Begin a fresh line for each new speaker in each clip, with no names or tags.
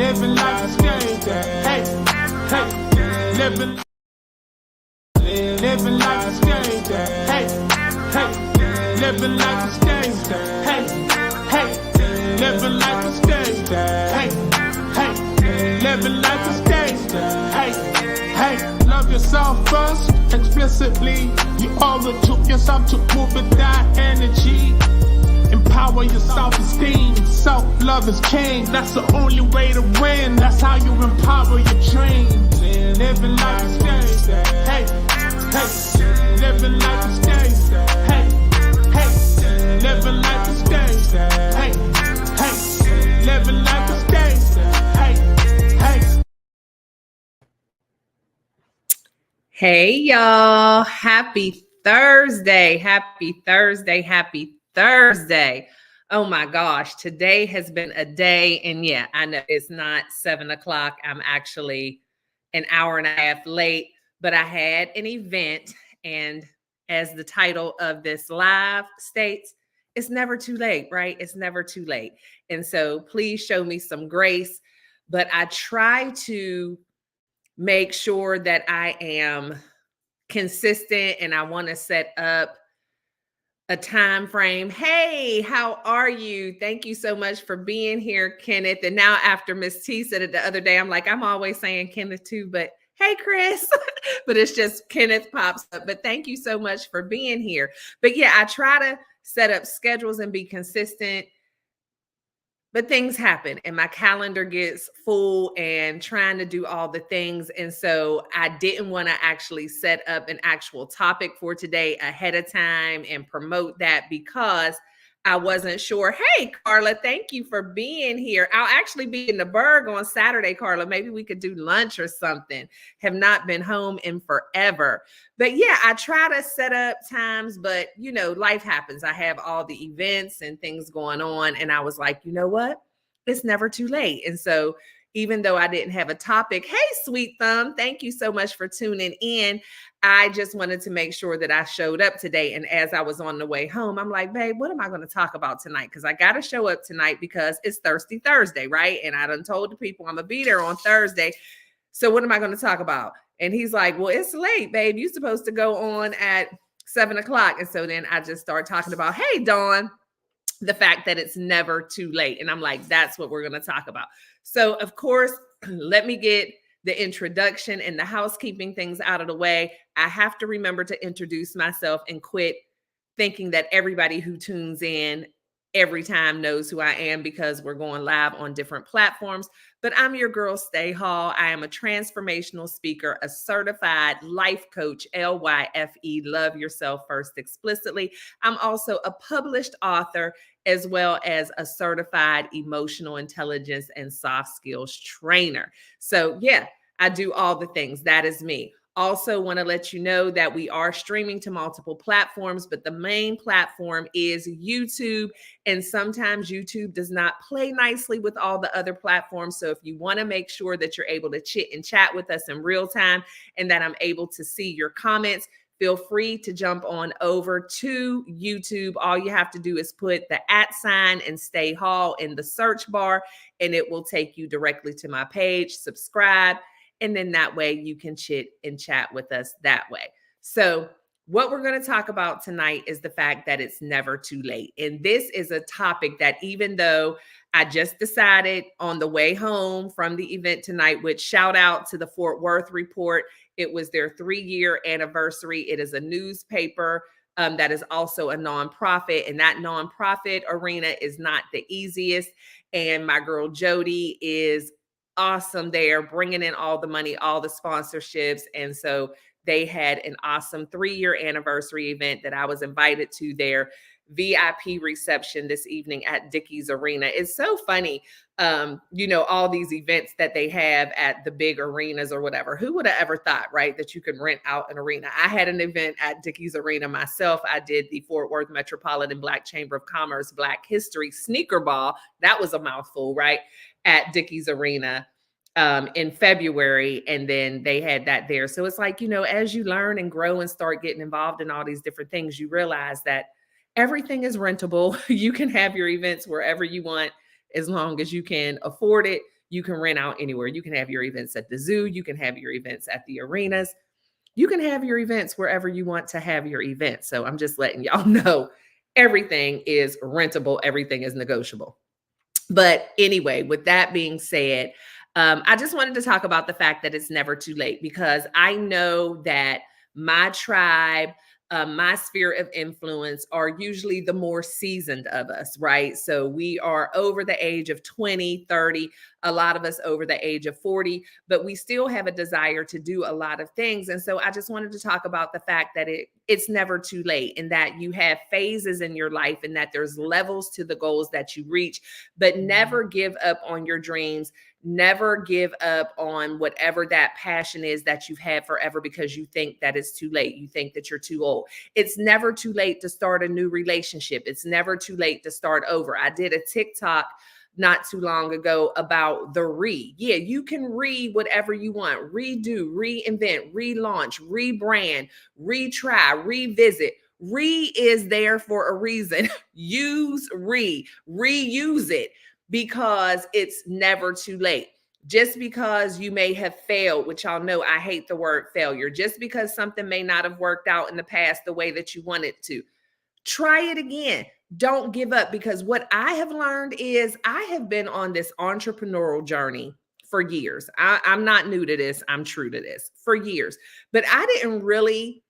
living like a skater. Hey, hey, living like a skater. Hey, hey, living like a skater. Hey, hey, living like a skater. Hey, hey, living like a skater. Hey, hey, love yourself first, explicitly. You owe it to yourself to move with that energy. Empower your self-esteem. Self-love is king. That's the only way to win. That's how you empower your dreams. Living like a skater. Hey, hey, living like a skater. Hey, hey, living like a skater. Hey, hey, living like a skater. Hey, hey.
Hey, y'all. Happy Thursday. Happy Thursday. Happy Thursday. Oh my gosh. Today has been a day. And yeah, I know it's not 7 o'clock. I'm actually an hour and a half late, but I had an event. And as the title of this live states, it's never too late, right? It's never too late. And so please show me some grace. But I try to make sure that I am consistent, and I want to set up a time frame. Hey, how are you? Thank you so much for being here, Kenneth. And now after Miss T said it the other day, I'm like, I'm always saying Kenneth too, but hey, Chris. But it's just Kenneth pops up. But thank you so much for being here. But yeah, I try to set up schedules and be consistent. But things happen and my calendar gets full and trying to do all the things. And so I didn't want to actually set up an actual topic for today ahead of time and promote that because I wasn't sure. Hey, Carla, thank you for being here. I'll actually be in the Berg on Saturday, Carla. Maybe we could do lunch or something. Have not been home in forever. But yeah, I try to set up times, but you know, life happens. I have all the events and things going on. And I was like, you know what? It's never too late. And so even though I didn't have a topic, hey, Sweet Thumb, thank you so much for tuning in. I just wanted to make sure that I showed up today. And as I was on the way home, I'm like, babe, what am I going to talk about tonight? Because I got to show up tonight because it's Thirsty Thursday, right? And I done told the people I'm going to be there on Thursday. So what am I going to talk about? And he's like, well, it's late, babe. You're supposed to go on at 7 o'clock. And so then I just start talking about, hey, Dawn, the fact that it's never too late. And I'm like, that's what we're going to talk about. So of course, let me get the introduction and the housekeeping things out of the way. I have to remember to introduce myself and quit thinking that everybody who tunes in every time knows who I am because we're going live on different platforms. But I'm your girl, Stae Hall. I am a transformational speaker, a certified life coach, LYFE, Love Yourself First Explicitly. I'm also a published author as well as a certified emotional intelligence and soft skills trainer. So yeah, I do all the things. That is me. Also want to let you know that we are streaming to multiple platforms, but the main platform is YouTube. And sometimes YouTube does not play nicely with all the other platforms. So if you want to make sure that you're able to chit and chat with us in real time and that I'm able to see your comments, feel free to jump on over to YouTube. All you have to do is put the @ and Stae Hall in the search bar, and it will take you directly to my page. Subscribe. And then that way you can chit and chat with us that way. So what we're going to talk about tonight is the fact that it's never too late. And this is a topic that even though I just decided on the way home from the event tonight, which shout out to the Fort Worth Report. It was their 3-year anniversary. It is a newspaper that is also a nonprofit. And that nonprofit arena is not the easiest. And my girl Jody is awesome there, bringing in all the money, all the sponsorships. And so they had an awesome 3-year anniversary event that I was invited to their VIP reception this evening at Dickies Arena. It's so funny, you know, all these events that they have at the big arenas or whatever. Who would have ever thought, right, that you can rent out an arena? I had an event at Dickies Arena myself. I did the Fort Worth Metropolitan Black Chamber of Commerce Black History Sneaker Ball. That was a mouthful, right? At Dickies Arena in February. And then they had that there. So it's like, you know, as you learn and grow and start getting involved in all these different things, you realize that everything is rentable. You can have your events wherever you want, as long as you can afford it. you can rent out anywhere. You can have your events at the zoo. You can have your events at the arenas. You can have your events wherever you want to have your events. So I'm just letting y'all know everything is rentable. Everything is negotiable. But anyway, with that being said, I just wanted to talk about the fact that it's never too late, because I know that my tribe, my sphere of influence are usually the more seasoned of us, right? So we are over the age of 20, 30, a lot of us over the age of 40, but we still have a desire to do a lot of things. And so I just wanted to talk about the fact that it's never too late, and that you have phases in your life, and that there's levels to the goals that you reach, but never give up on your dreams. Never give up on whatever that passion is that you've had forever, because you think that it's too late. You think that you're too old. It's never too late to start a new relationship. It's never too late to start over. I did a TikTok not too long ago about the Yeah, you can whatever you want. Redo, reinvent, relaunch, rebrand, retry, revisit. Is there for a reason. Reuse it, because it's never too late. Just because you may have failed, which y'all know I hate the word failure, just because something may not have worked out in the past the way that you want it to, try it again. Don't give up, because what I have learned is I have been on this entrepreneurial journey for years. I'm not new to this. I'm true to this for years, but I didn't really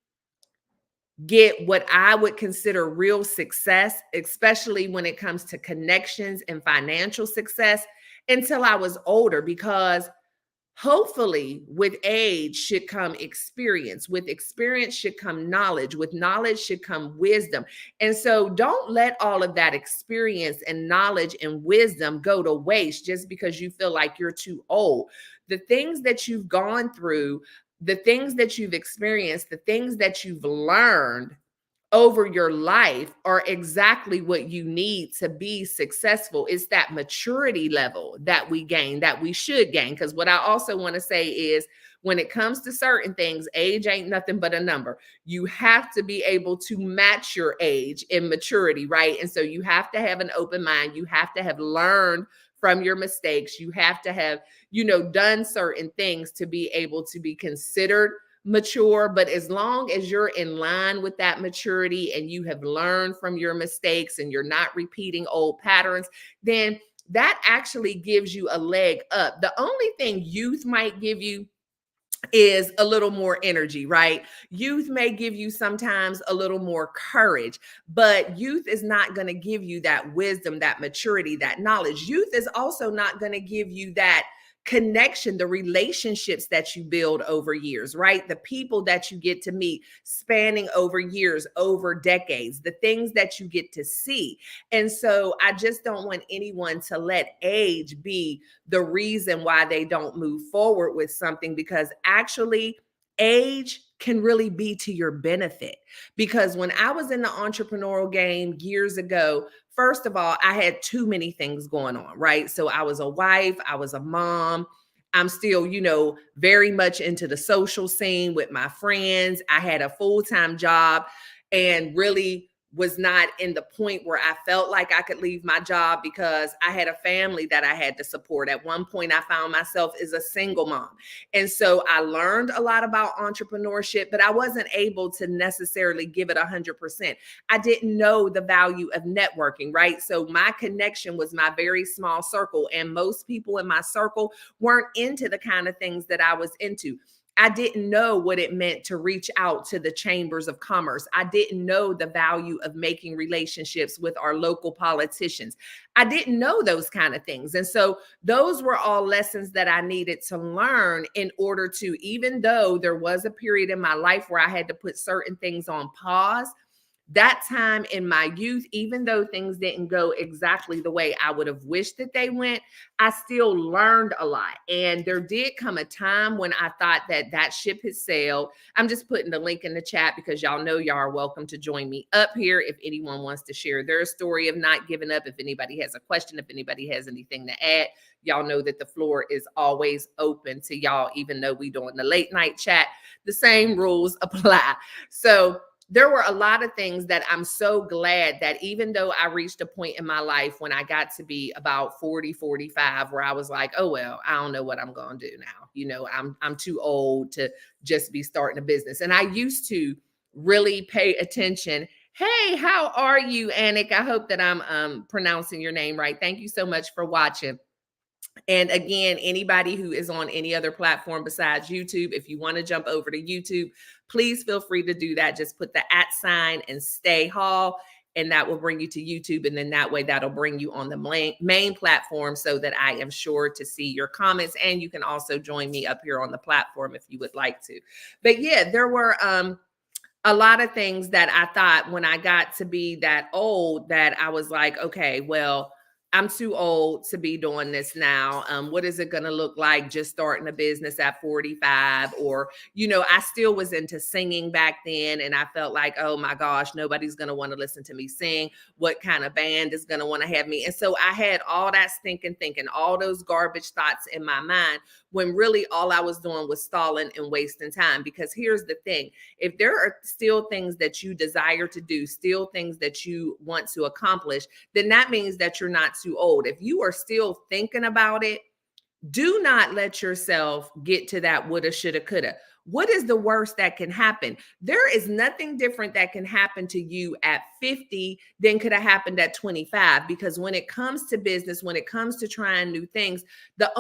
get what I would consider real success, especially when it comes to connections and financial success, until I was older, because hopefully with age should come experience. With experience should come knowledge. With knowledge should come wisdom. And so don't let all of that experience and knowledge and wisdom go to waste just because you feel like you're too old. The things that you've gone through, the things that you've experienced, the things that you've learned over your life are exactly what you need to be successful. It's that maturity level that we gain, that we should gain. Because what I also want to say is, when it comes to certain things, age ain't nothing but a number. You have to be able to match your age in maturity, right? And so you have to have an open mind. You have to have learned from your mistakes. You have to have, done certain things to be able to be considered mature. But as long as you're in line with that maturity and you have learned from your mistakes and you're not repeating old patterns, then that actually gives you a leg up. The only thing youth might give you is a little more energy, right? Youth may give you sometimes a little more courage, but youth is not going to give you that wisdom, that maturity, that knowledge. Youth is also not going to give you that connection, the relationships that you build over years, right? The people that you get to meet spanning over years, over decades, the things that you get to see. And so I just don't want anyone to let age be the reason why they don't move forward with something, because actually age can really be to your benefit. Because when I was in the entrepreneurial game years ago, first of all, I had too many things going on, right? So I was a wife, I was a mom. I'm still, very much into the social scene with my friends. I had a full-time job and really was not in the point where I felt like I could leave my job, because I had a family that I had to support. At one point, I found myself as a single mom. And so I learned a lot about entrepreneurship, but I wasn't able to necessarily give it 100%. I didn't know the value of networking, right? So my connection was my very small circle, and most people in my circle weren't into the kind of things that I was into. I didn't know what it meant to reach out to the chambers of commerce. I didn't know the value of making relationships with our local politicians. I didn't know those kind of things. And so those were all lessons that I needed to learn in order to, even though there was a period in my life where I had to put certain things on pause, that time in my youth, even though things didn't go exactly the way I would have wished that they went, I still learned a lot. And there did come a time when I thought that ship had sailed. I'm just putting the link in the chat because y'all know y'all are welcome to join me up here if anyone wants to share their story of not giving up. If anybody has a question, if anybody has anything to add, y'all know that the floor is always open to y'all, even though we doing the late night chat. The same rules apply. So there were a lot of things that I'm so glad that even though I reached a point in my life when I got to be about 40, 45, where I was like, oh, well, I don't know what I'm going to do now. You know, I'm too old to just be starting a business. And I used to really pay attention. Hey, how are you, Anik? I hope that I'm pronouncing your name right. Thank you so much for watching. And again, anybody who is on any other platform besides YouTube, if you want to jump over to YouTube, please feel free to do that. Just put the @ and Stae Hall, and that will bring you to YouTube. And then that way that'll bring you on the main platform so that I am sure to see your comments. And you can also join me up here on the platform if you would like to. But yeah, there were a lot of things that I thought when I got to be that old that I was like, okay, well, I'm too old to be doing this now. What is it going to look like just starting a business at 45? Or, you know, I still was into singing back then. And I felt like, oh my gosh, nobody's going to want to listen to me sing. What kind of band is going to want to have me? And so I had all that stinking thinking, all those garbage thoughts in my mind, when really all I was doing was stalling and wasting time. Because here's the thing, if there are still things that you desire to do, still things that you want to accomplish, then that means that you're not too old. If you are still thinking about it, do not let yourself get to that woulda, shoulda, coulda. What is the worst that can happen? There is nothing different that can happen to you at 50 than could have happened at 25. Because when it comes to business, when it comes to trying new things, the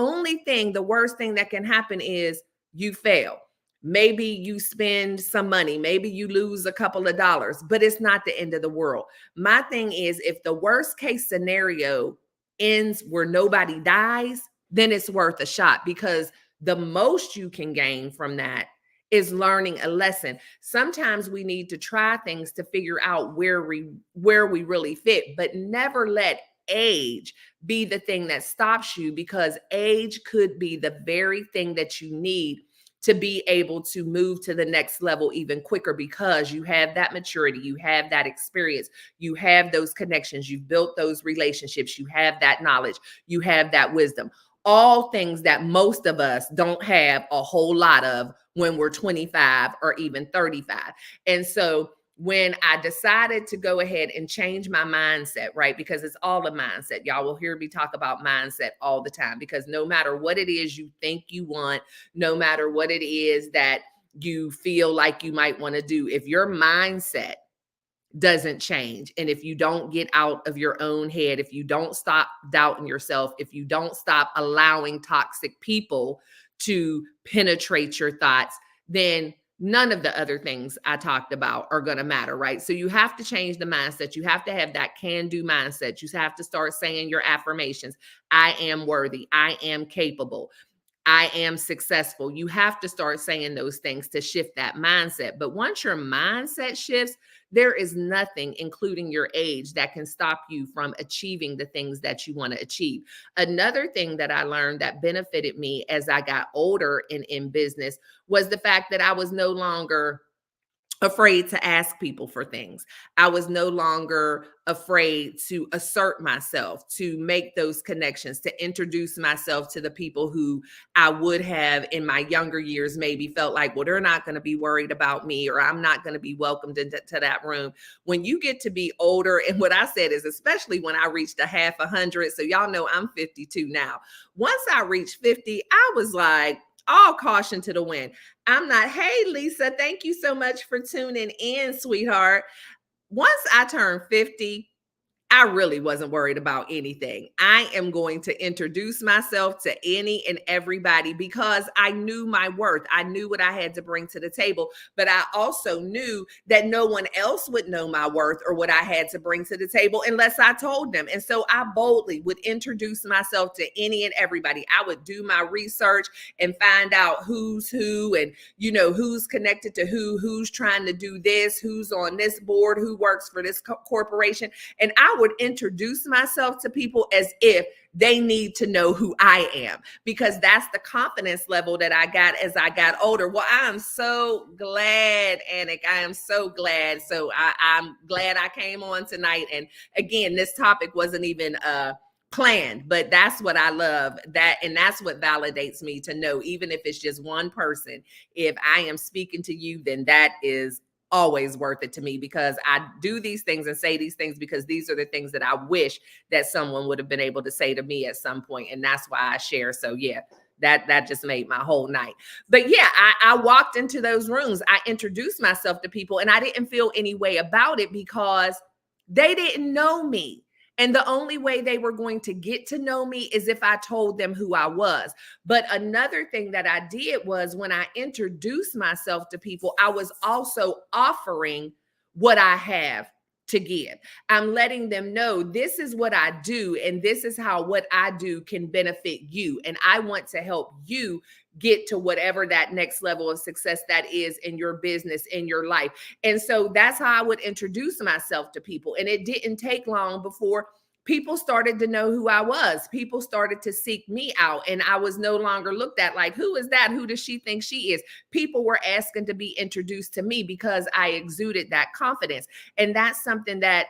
worst thing that can happen is you fail. Maybe you spend some money, maybe you lose a couple of dollars, but it's not the end of the world. My thing is, if the worst case scenario ends where nobody dies, then it's worth a shot, because the most you can gain from that is learning a lesson. Sometimes we need to try things to figure out where we really fit, but never let age be the thing that stops you, because age could be the very thing that you need to be able to move to the next level even quicker, because you have that maturity, you have that experience, you have those connections, you've built those relationships, you have that knowledge, you have that wisdom. All things that most of us don't have a whole lot of when we're 25 or even 35. And so when I decided to go ahead and change my mindset, right? Because it's all a mindset. Y'all will hear me talk about mindset all the time, because no matter what it is you think you want, no matter what it is that you feel like you might want to do, if your mindset doesn't change, and if you don't get out of your own head, if you don't stop doubting yourself, if you don't stop allowing toxic people to penetrate your thoughts, then none of the other things I talked about are going to matter, right? So you have to change the mindset. You have to have that can-do mindset. You have to start saying your affirmations. I am worthy. I am capable. I am successful. You have to start saying those things to shift that mindset. But once your mindset shifts, there is nothing, including your age, that can stop you from achieving the things that you want to achieve. Another thing that I learned that benefited me as I got older in business was the fact that I was no longer afraid to ask people for things. I was no longer afraid to assert myself, to make those connections, to introduce myself to the people who I would have in my younger years maybe felt like, well, they're not going to be worried about me, or I'm not going to be welcomed into that room. When you get to be older, and what I said is, especially when I reached a half 100, so y'all know I'm 52 now. Once I reached 50, I was like, all caution to the wind. I'm not, hey, Lisa, thank you so much for tuning in, sweetheart. Once I turned 50, I really wasn't worried about anything. I am going to introduce myself to any and everybody, because I knew my worth. I knew what I had to bring to the table, but I also knew that no one else would know my worth or what I had to bring to the table unless I told them. And so I boldly would introduce myself to any and everybody. I would do my research and find out who's who, and, you know, who's connected to who's trying to do this, who's on this board, who works for this corporation. And I would introduce myself to people as if they need to know who I am, because that's the confidence level that I got as I got older. Well, I am so glad, Anik. I am so glad. So I'm glad I came on tonight. And again, this topic wasn't even planned, but that's what I love, that, and that's what validates me to know, even if it's just one person, if I am speaking to you, then that is always worth it to me, because I do these things and say these things because these are the things that I wish that someone would have been able to say to me at some point. And that's why I share. So yeah, that just made my whole night. But yeah, I walked into those rooms. I introduced myself to people and I didn't feel any way about it because they didn't know me. And the only way they were going to get to know me is if I told them who I was. But another thing that I did was when I introduced myself to people, I was also offering what I have to give. I'm letting them know this is what I do, and this is how what I do can benefit you. And I want to help you get to whatever that next level of success that is in your business, in your life. And so that's how I would introduce myself to people. And it didn't take long before people started to know who I was. People started to seek me out, and I was no longer looked at like, who is that? Who does she think she is? People were asking to be introduced to me because I exuded that confidence. And that's something that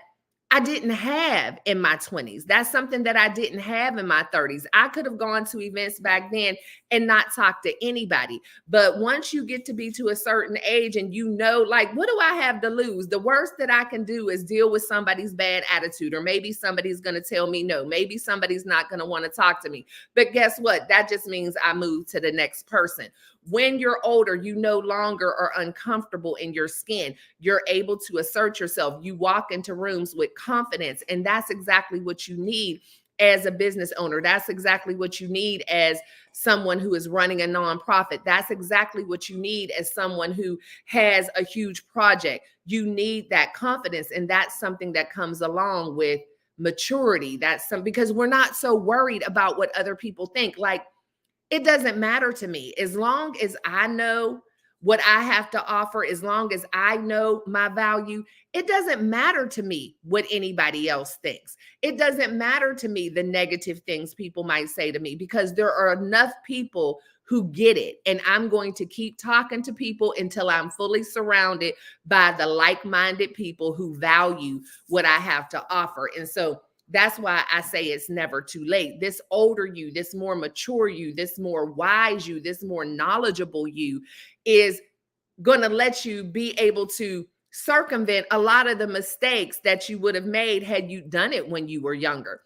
I didn't have in my 20s. That's something that I didn't have in my 30s. I could have gone to events back then and not talked to anybody. But once you get to be to a certain age and you know, like, what do I have to lose? The worst that I can do is deal with somebody's bad attitude, or maybe somebody's going to tell me no. Maybe somebody's not going to want to talk to me. But guess what? That just means I move to the next person. When you're older, you no longer are uncomfortable in your skin. You're able to assert yourself. You walk into rooms with confidence, and that's exactly what you need as a business owner. That's exactly what you need as someone who is running a nonprofit. That's exactly what you need as someone who has a huge project. You need that confidence, and that's something that comes along with maturity. Because we're not so worried about what other people think. Like, it doesn't matter to me as long as I know what I have to offer, as long as I know my value. It doesn't matter to me what anybody else thinks. It doesn't matter to me the negative things people might say to me, because there are enough people who get it. And I'm going to keep talking to people until I'm fully surrounded by the like-minded people who value what I have to offer. And so that's why I say it's never too late. This older you, this more mature you, this more wise you, this more knowledgeable you is going to let you be able to circumvent a lot of the mistakes that you would have made had you done it when you were younger.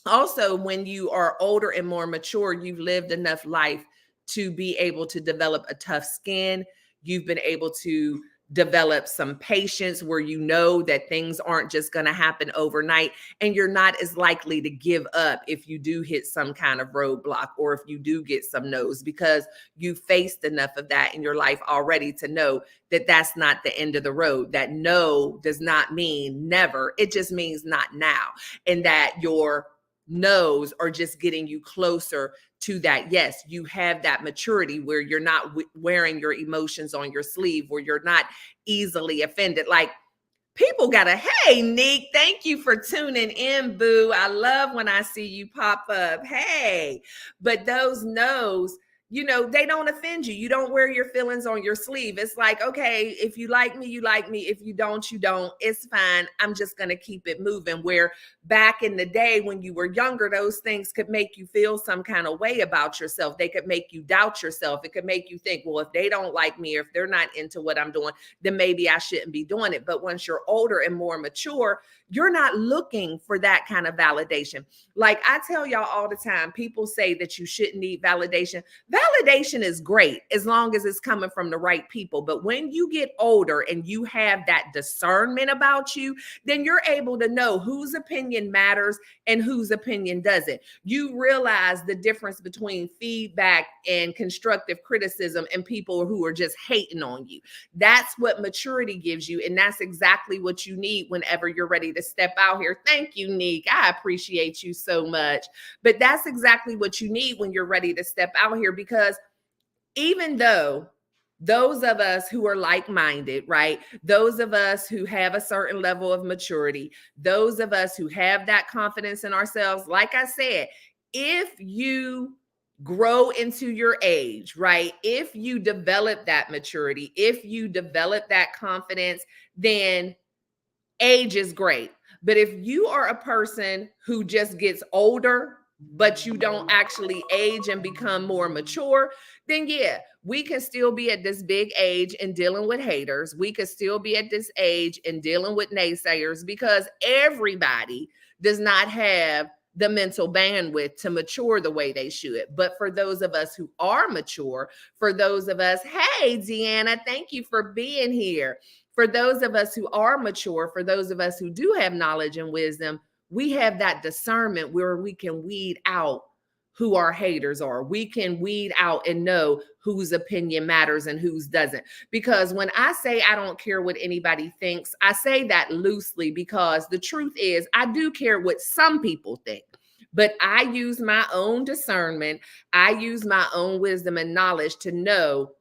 Also, when you are older and more mature, you've lived enough life to be able to develop a tough skin. You've been able to develop some patience where you know that things aren't just going to happen overnight, and you're not as likely to give up if you do hit some kind of roadblock or if you do get some no's, because you faced enough of that in your life already to know that that's not the end of the road. That no does not mean never. It just means not now. And that your no's are just getting you closer to that yes. You have that maturity where you're not wearing your emotions on your sleeve, where you're not easily offended. Like, people gotta, hey, Nick, thank you for tuning in, boo. I love when I see you pop up. Hey, but those no's, you know, they don't offend you. You don't wear your feelings on your sleeve. It's like, okay, if you like me, you like me. If you don't, you don't. It's fine. I'm just going to keep it moving. Where back in the day when you were younger, those things could make you feel some kind of way about yourself. They could make you doubt yourself. It could make you think, well, if they don't like me, or if they're not into what I'm doing, then maybe I shouldn't be doing it. But once you're older and more mature, you're not looking for that kind of validation. Like I tell y'all all the time, people say that you shouldn't need validation. Validation is great as long as it's coming from the right people. But when you get older and you have that discernment about you, then you're able to know whose opinion matters and whose opinion doesn't. You realize the difference between feedback and constructive criticism and people who are just hating on you. That's what maturity gives you. And that's exactly what you need whenever you're ready to step out here. Thank you, Nick. I appreciate you so much. But that's exactly what you need when you're ready to step out here, because even though those of us who are like-minded, right? Those of us who have a certain level of maturity, those of us who have that confidence in ourselves, like I said, if you grow into your age, right? If you develop that maturity, if you develop that confidence, then age is great. But if you are a person who just gets older but you don't actually age and become more mature, then yeah, we can still be at this big age and dealing with haters. We could still be at this age and dealing with naysayers, because everybody does not have the mental bandwidth to mature the way they should. But for those of us who are mature, for those of us, hey, Deanna, thank you for being here. For those of us who are mature, for those of us who do have knowledge and wisdom, we have that discernment where we can weed out who our haters are. We can weed out and know whose opinion matters and whose doesn't. Because when I say I don't care what anybody thinks, I say that loosely, because the truth is I do care what some people think. But I use my own discernment. I use my own wisdom and knowledge to know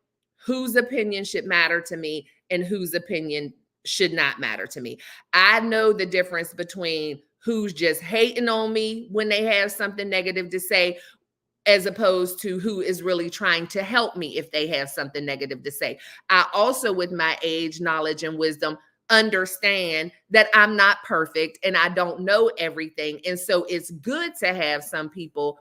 whose opinion should matter to me and whose opinion should not matter to me. I know the difference between who's just hating on me when they have something negative to say, as opposed to who is really trying to help me if they have something negative to say. I also, with my age, knowledge, and wisdom, understand that I'm not perfect and I don't know everything. And so it's good to have some people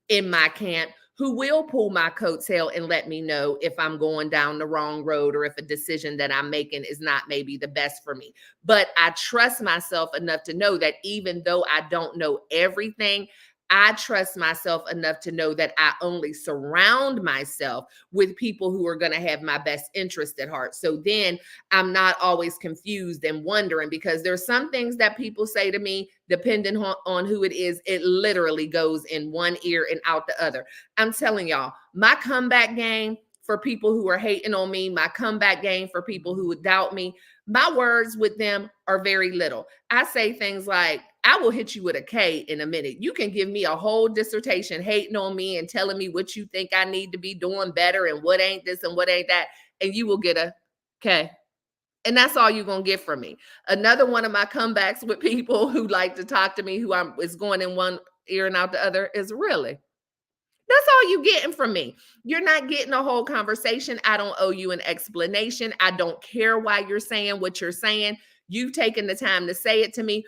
in my camp who will pull my coattail and let me know if I'm going down the wrong road or if a decision that I'm making is not maybe the best for me. But I trust myself enough to know that even though I don't know everything, I trust myself enough to know that I only surround myself with people who are going to have my best interest at heart. So then I'm not always confused and wondering, because there's some things that people say to me, depending on who it is, it literally goes in one ear and out the other. I'm telling y'all, my comeback game for people who are hating on me, my comeback game for people who would doubt me, my words with them are very little. I say things like, I will hit you with a K in a minute. You can give me a whole dissertation hating on me and telling me what you think I need to be doing better and what ain't this and what ain't that, and you will get a K. And that's all you're going to get from me. Another one of my comebacks with people who like to talk to me, who is going in one ear and out the other, is really. That's all you getting from me. You're not getting a whole conversation. I don't owe you an explanation. I don't care why you're saying what you're saying. You've taken the time to say it to me.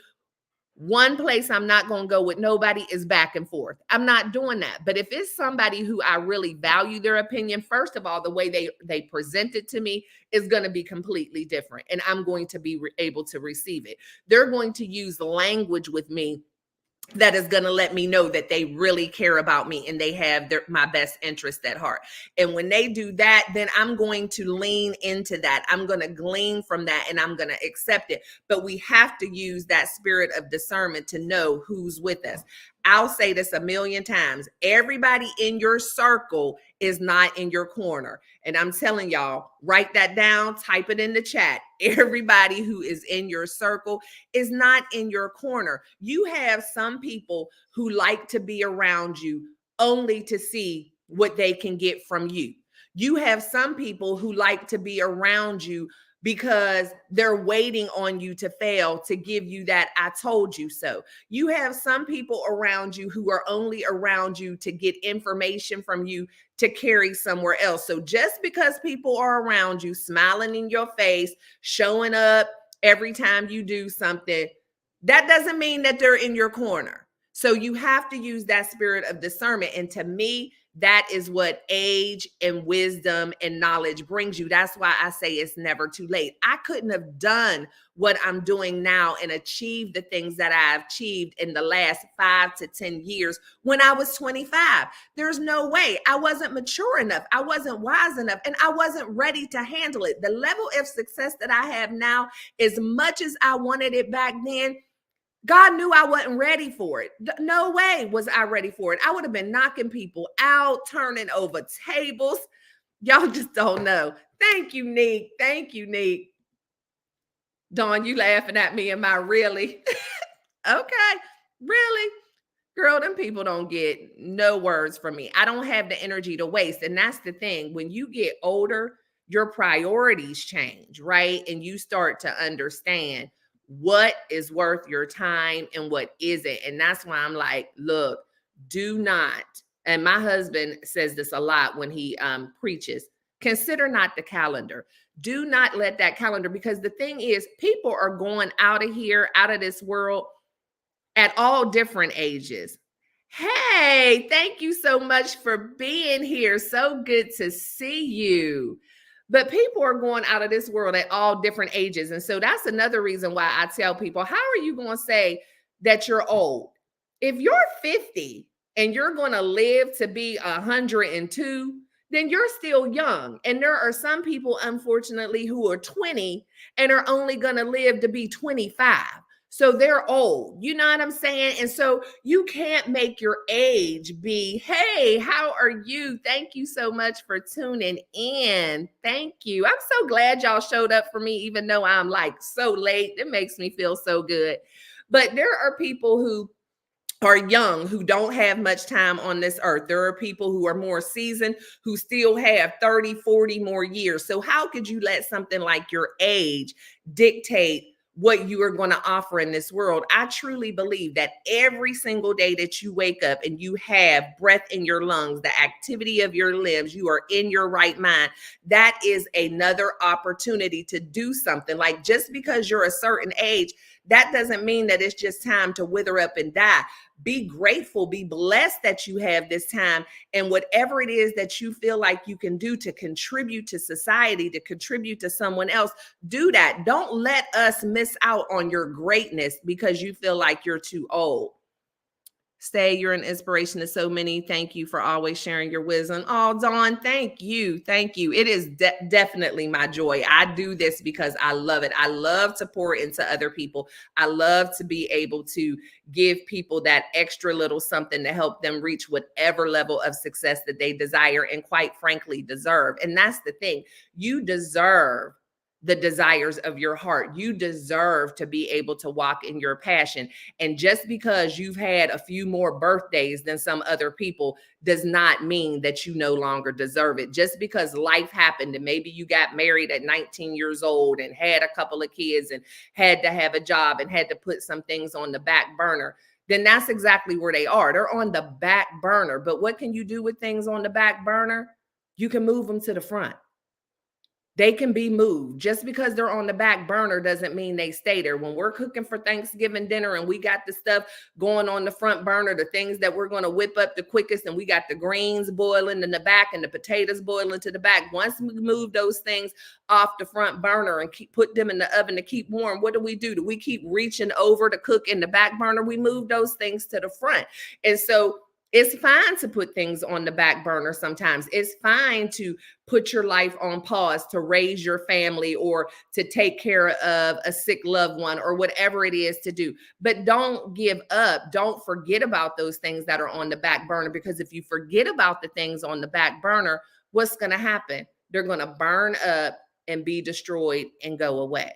One place I'm not going to go with nobody is back and forth. I'm not doing that. But if it's somebody who I really value their opinion, first of all, the way they present it to me is going to be completely different. And I'm going to be able to receive it. They're going to use language with me that is going to let me know that they really care about me and they have my best interest at heart. And when they do that, then I'm going to lean into that. I'm going to glean from that and I'm going to accept it. But we have to use that spirit of discernment to know who's with us. I'll say this a million times. Everybody in your circle is not in your corner. And I'm telling y'all, write that down, type it in the chat. Everybody who is in your circle is not in your corner. You have some people who like to be around you only to see what they can get from you. You have some people who like to be around you because they're waiting on you to fail to give you that I told you so. You have some people around you who are only around you to get information from you to carry somewhere else. So just because people are around you, smiling in your face, showing up every time you do something, that doesn't mean that they're in your corner. So you have to use that spirit of discernment. And to me, that is what age and wisdom and knowledge brings you. That's why I say it's never too late. I couldn't have done what I'm doing now and achieved the things that I've achieved in the last 5 to 10 years when I was 25. There's no way. I wasn't mature enough. I wasn't wise enough, and I wasn't ready to handle it. The level of success that I have now, as much as I wanted it back then, God knew I wasn't ready for it. No way was I ready for it. I would have been knocking people out, turning over tables. Y'all just don't know. Thank you, Neek. Thank you, Neek. Dawn, you laughing at me? Am I really? Okay. Really? Girl, them people don't get no words from me. I don't have the energy to waste. And that's the thing. When you get older, your priorities change, right? And you start to understand what is worth your time and what isn't. And that's why I'm like, look, do not, and my husband says this a lot when he preaches, consider not the calendar. Do not let that calendar, because the thing is, people are going out of here, out of this world at all different ages, Hey, thank you so much for being here. So good to see you. But people are going out of this world at all different ages. And so that's another reason why I tell people, how are you going to say that you're old? If you're 50 and you're going to live to be 102, then you're still young. And there are some people, unfortunately, who are 20 and are only going to live to be 25. So they're old. You know what I'm saying? And so you can't make your age be, hey, how are you? Thank you so much for tuning in. Thank you. I'm so glad y'all showed up for me, even though I'm like so late. It makes me feel so good. But there are people who are young, who don't have much time on this earth. There are people who are more seasoned, who still have 30, 40 more years. So how could you let something like your age dictate what you are going to offer in this world? I truly believe that every single day that you wake up and you have breath in your lungs, the activity of your limbs, you are in your right mind, that is another opportunity to do something. Like, just because you're a certain age, that doesn't mean that it's just time to wither up and die. Be grateful, be blessed that you have this time, and whatever it is that you feel like you can do to contribute to society, to contribute to someone else, do that. Don't let us miss out on your greatness because you feel like you're too old. Stae, you're an inspiration to so many. Thank you for always sharing your wisdom. Oh, Dawn, thank you. Thank you. It is definitely my joy. I do this because I love it. I love to pour into other people. I love to be able to give people that extra little something to help them reach whatever level of success that they desire and, quite frankly, deserve. And that's the thing. You deserve the desires of your heart. You deserve to be able to walk in your passion. And just because you've had a few more birthdays than some other people does not mean that you no longer deserve it. Just because life happened and maybe you got married at 19 years old and had a couple of kids and had to have a job and had to put some things on the back burner, then that's exactly where they are. They're on the back burner. But what can you do with things on the back burner? You can move them to the front. They can be moved. Just because they're on the back burner doesn't mean they stay there. When we're cooking for Thanksgiving dinner and we got the stuff going on the front burner, the things that we're going to whip up the quickest, and we got the greens boiling in the back and the potatoes boiling to the back. Once we move those things off the front burner and put them in the oven to keep warm, what do? Do we keep reaching over to cook in the back burner? We move those things to the front. And so it's fine to put things on the back burner sometimes. It's fine to put your life on pause to raise your family or to take care of a sick loved one or whatever it is to do. But don't give up. Don't forget about those things that are on the back burner, because if you forget about the things on the back burner, what's going to happen? They're going to burn up and be destroyed and go away.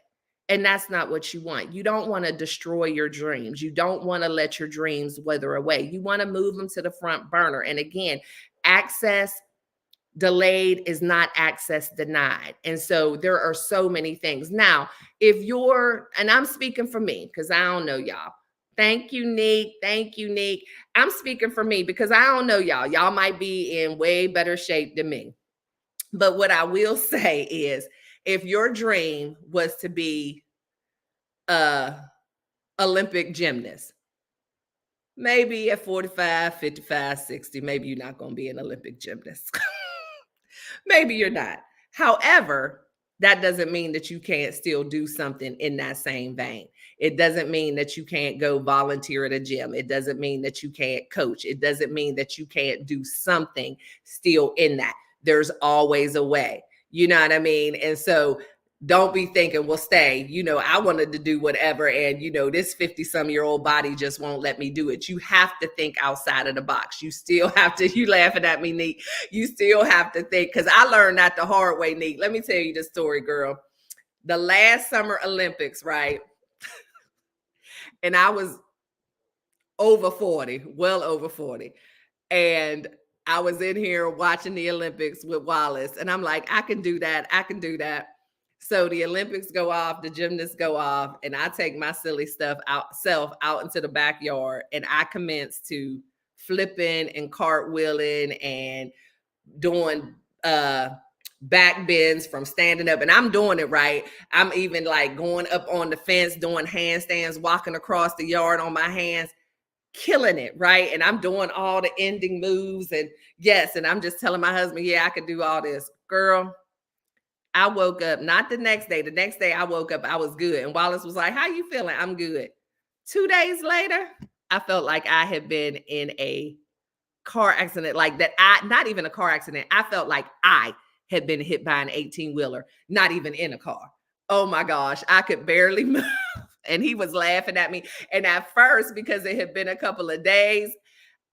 And that's not what you want. You don't want to destroy your dreams. You don't want to let your dreams wither away. You want to move them to the front burner. And again, access delayed is not access denied. And so there are so many things. Now, if you're, and I'm speaking for me because I don't know y'all. Thank you, Nick. Thank you, Nick. I'm speaking for me because I don't know y'all. Y'all might be in way better shape than me. But what I will say is, if your dream was to be a Olympic gymnast, maybe at 45, 55, 60, maybe you're not going to be an Olympic gymnast. Maybe you're not. However, that doesn't mean that you can't still do something in that same vein. It doesn't mean that you can't go volunteer at a gym. It doesn't mean that you can't coach. It doesn't mean that you can't do something still in that. There's always a way. You know what I mean? And so don't be thinking, well, Stae, I wanted to do whatever. And, this 50-some-year-old body just won't let me do it. You have to think outside of the box. You still have to, you laughing at me, Neek. You still have to think, because I learned that the hard way, Neek. Let me tell you the story, girl. The last Summer Olympics, right? And I was over 40, well over 40. And I was in here watching the Olympics with Wallace. And I'm like, I can do that. I can do that. So the Olympics go off, the gymnasts go off, and I take my silly stuff out into the backyard, and I commence to flipping and cartwheeling and doing back bends from standing up. And I'm doing it right. I'm even like going up on the fence, doing handstands, walking across the yard on my hands. killing it, right? And I'm doing all the ending moves. And yes, and I'm just telling my husband, yeah, I could do all this. Girl, I woke up, not the next day. The next day I woke up, I was good. And Wallace was like, how you feeling? I'm good. 2 days later, I felt like I had been in a car accident, like that. Not even a car accident. I felt like I had been hit by an 18-wheeler, not even in a car. Oh my gosh, I could barely move. And he was laughing at me. And at first, because it had been a couple of days,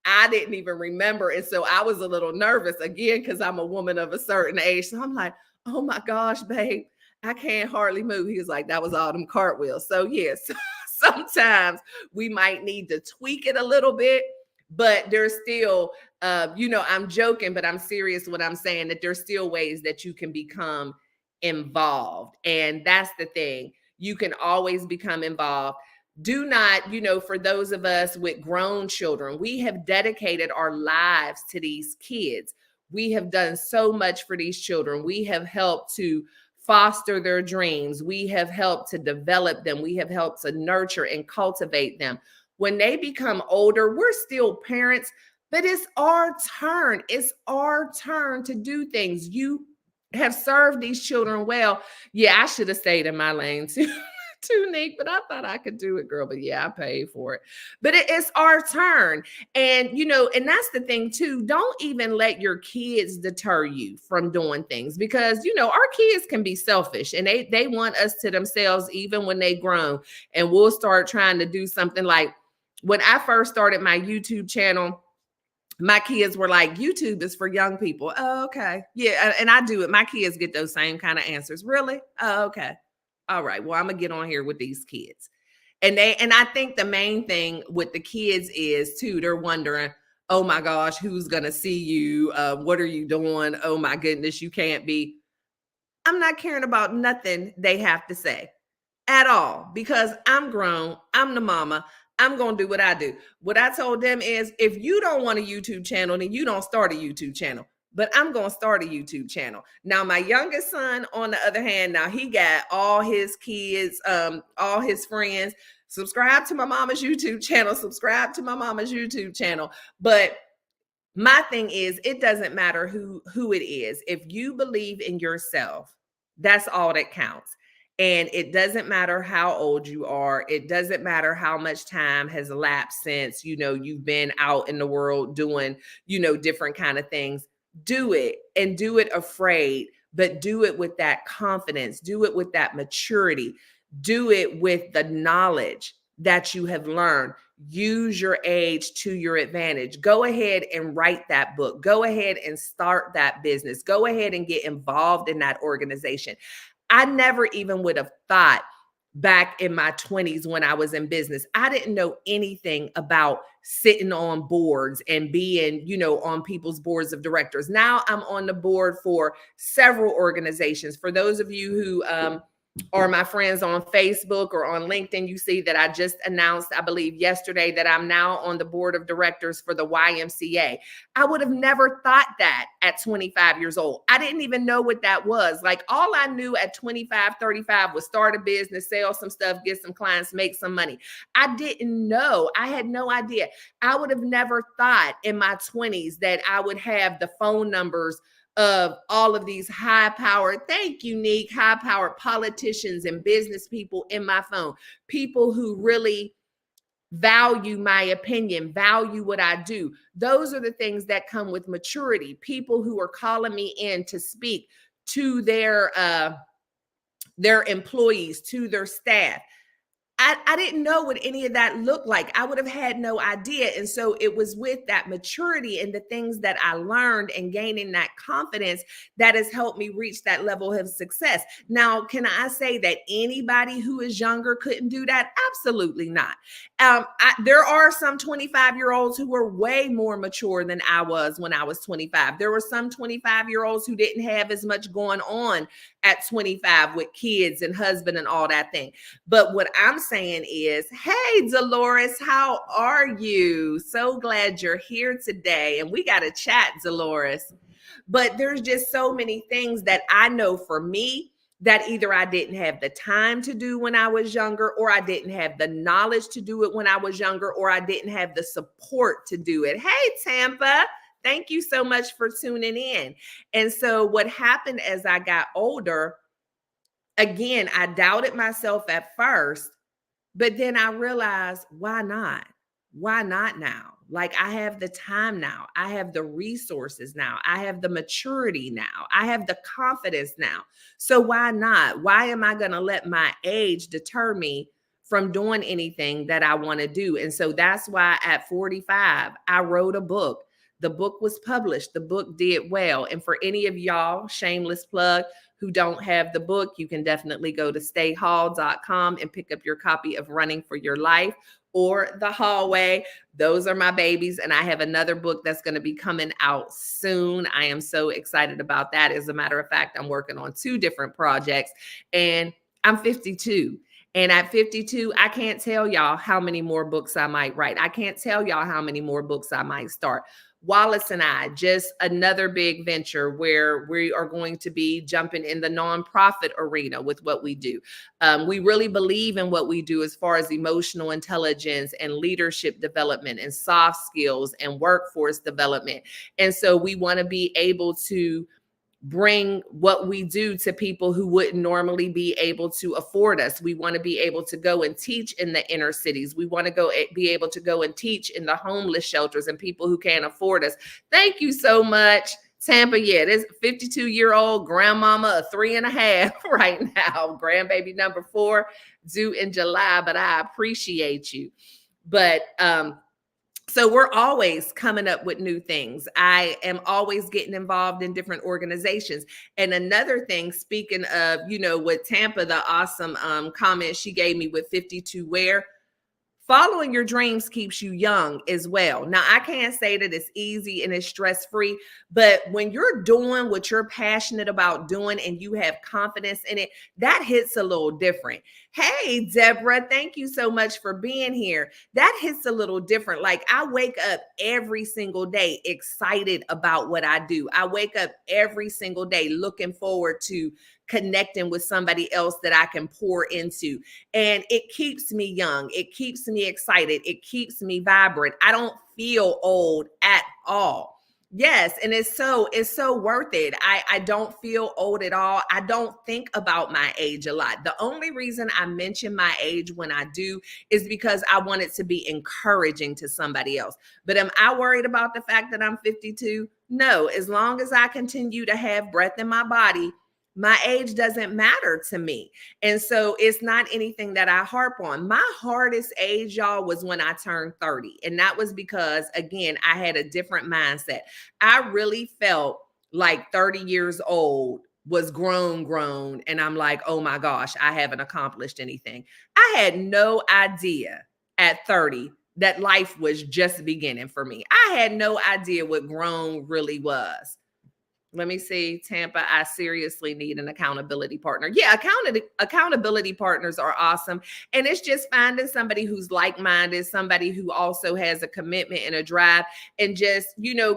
I didn't even remember. And so I was a little nervous again, because I'm a woman of a certain age. So I'm like, oh my gosh, babe, I can't hardly move. He was like, that was all them cartwheels. So yes, sometimes we might need to tweak it a little bit, but there's still, I'm joking, but I'm serious when I'm saying that there's still ways that you can become involved. And that's the thing. You can always become involved. Do not, for those of us with grown children, we have dedicated our lives to these kids. We have done so much for these children. We have helped to foster their dreams. We have helped to develop them. We have helped to nurture and cultivate them. When they become older, we're still parents, but it's our turn. It's our turn to do things. You have served these children well. Yeah, I should have stayed in my lane too. Too, Nick, but I thought I could do it, girl. But yeah, I paid for it. But it's our turn. And, and that's the thing too. Don't even let your kids deter you from doing things, because, our kids can be selfish and they want us to themselves even when they grown. And we'll start trying to do something like when I first started my YouTube channel, my kids were like, YouTube is for young people. Oh, okay. Yeah. And I do it. My kids get those same kind of answers. Really? Oh, okay. All right, well, I'm gonna get on here with these kids. And I think the main thing with the kids is too, they're wondering, oh my gosh, who's gonna see you? What are you doing? Oh my goodness, you can't be. I'm not caring about nothing they have to say at all, because I'm grown, I'm the mama. I'm going to do what I do. What I told them is, if you don't want a YouTube channel, then you don't start a YouTube channel. But I'm going to start a YouTube channel. Now, my youngest son, on the other hand, now he got all his kids, all his friends, subscribe to my mama's YouTube channel, subscribe to my mama's YouTube channel. But my thing is, it doesn't matter who it is. If you believe in yourself, that's all that counts. And it doesn't matter how old you are. It doesn't matter how much time has elapsed since, you've been out in the world doing, different kind of things. Do it, and do it afraid, but do it with that confidence. Do it with that maturity. Do it with the knowledge that you have learned. Use your age to your advantage. Go ahead and write that book. Go ahead and start that business. Go ahead and get involved in that organization. I never even would have thought back in my 20s when I was in business, I didn't know anything about sitting on boards and being, on people's boards of directors. Now I'm on the board for several organizations. For those of you who or my friends on Facebook or on LinkedIn, you see that I just announced, I believe yesterday, that I'm now on the board of directors for the YMCA. I would have never thought that at 25 years old. I didn't even know what that was. Like, all I knew at 25, 35 was start a business, sell some stuff, get some clients, make some money. I didn't know. I had no idea. I would have never thought in my 20s that I would have the phone numbers of all of these high-powered, thank you, Nick, high-powered politicians and business people in my phone, people who really value my opinion, value what I do. Those are the things that come with maturity. People who are calling me in to speak to their employees, to their staff. I didn't know what any of that looked like. I would have had no idea. And so it was with that maturity and the things that I learned and gaining that confidence that has helped me reach that level of success. Now, can I say that anybody who is younger couldn't do that? Absolutely not. There are some 25-year-olds who were way more mature than I was when I was 25. There were some 25-year-olds who didn't have as much going on at 25 with kids and husband and all that thing. But what I'm saying is, hey, Dolores, how are you? So glad you're here today. And we got to chat, Dolores. But there's just so many things that I know for me, that either I didn't have the time to do when I was younger, or I didn't have the knowledge to do it when I was younger, or I didn't have the support to do it. Hey, Tampa, thank you so much for tuning in. And so what happened as I got older, again, I doubted myself at first, but then I realized, why not? Why not now? Like, I have the time now. I have the resources now. I have the maturity now. I have the confidence now. So why not? Why am I going to let my age deter me from doing anything that I want to do? And so that's why at 45, I wrote a book. The book was published. The book did well. And for any of y'all, shameless plug, who don't have the book, you can definitely go to staehall.com and pick up your copy of Running for Your Life or The Hallway. Those are my babies. And I have another book that's going to be coming out soon. I am so excited about that. As a matter of fact, I'm working on 2 different projects, and I'm 52. And at 52, I can't tell y'all how many more books I might write. I can't tell y'all how many more books I might start. Wallace and I, just another big venture where we are going to be jumping in the nonprofit arena with what we do. We really believe in what we do as far as emotional intelligence and leadership development and soft skills and workforce development. And so we want to be able to bring what we do to people who wouldn't normally be able to afford us. We want to be able to go and teach in the inner cities. We want to be able to go and teach in the homeless shelters and people who can't afford us. Thank you so much, Tampa. Yeah, this 52-year-old grandmama of 3.5 right now, grandbaby number 4 due in July, but I appreciate you. But, so we're always coming up with new things. I am always getting involved in different organizations. And another thing, speaking of, with Tampa, the awesome comment she gave me with 52 Where, following your dreams keeps you young as well. Now, I can't say that it's easy and it's stress-free, but when you're doing what you're passionate about doing and you have confidence in it, that hits a little different. Hey, Deborah, thank you so much for being here. That hits a little different. Like, I wake up every single day excited about what I do. I wake up every single day looking forward to connecting with somebody else that I can pour into. And it keeps me young. It keeps me excited. It keeps me vibrant. I don't feel old at all. Yes. And it's so worth it. I don't feel old at all. I don't think about my age a lot. The only reason I mention my age when I do is because I want it to be encouraging to somebody else. But am I worried about the fact that I'm 52? No. As long as I continue to have breath in my body, my age doesn't matter to me. And so it's not anything that I harp on. My hardest age, y'all, was when I turned 30. And that was because, again, I had a different mindset. I really felt like 30 years old was grown. And I'm like, oh my gosh, I haven't accomplished anything. I had no idea at 30 that life was just beginning for me. I had no idea what grown really was. Let me see, Tampa, I seriously need an accountability partner. Yeah, accountability partners are awesome. And it's just finding somebody who's like-minded, somebody who also has a commitment and a drive, and just,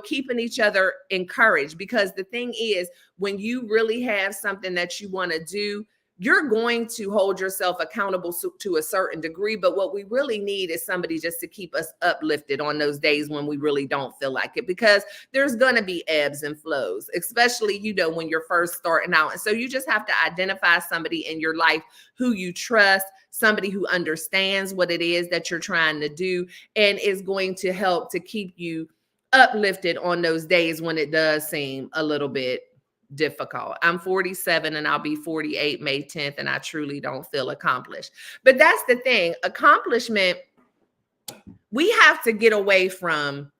keeping each other encouraged. Because the thing is, when you really have something that you want to do, you're going to hold yourself accountable to a certain degree. But what we really need is somebody just to keep us uplifted on those days when we really don't feel like it, because there's going to be ebbs and flows, especially, when you're first starting out. And so you just have to identify somebody in your life who you trust, somebody who understands what it is that you're trying to do and is going to help to keep you uplifted on those days when it does seem a little bit difficult. I'm 47 and I'll be 48 May 10th, and I truly don't feel accomplished. But that's the thing. Accomplishment, we have to get away from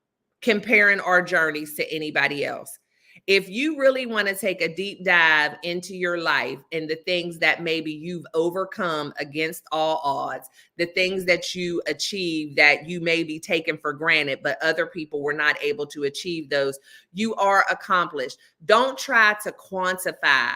comparing our journeys to anybody else. If you really want to take a deep dive into your life and the things that maybe you've overcome against all odds, the things that you achieved that you may be taken for granted, but other people were not able to achieve those, you are accomplished. Don't try to quantify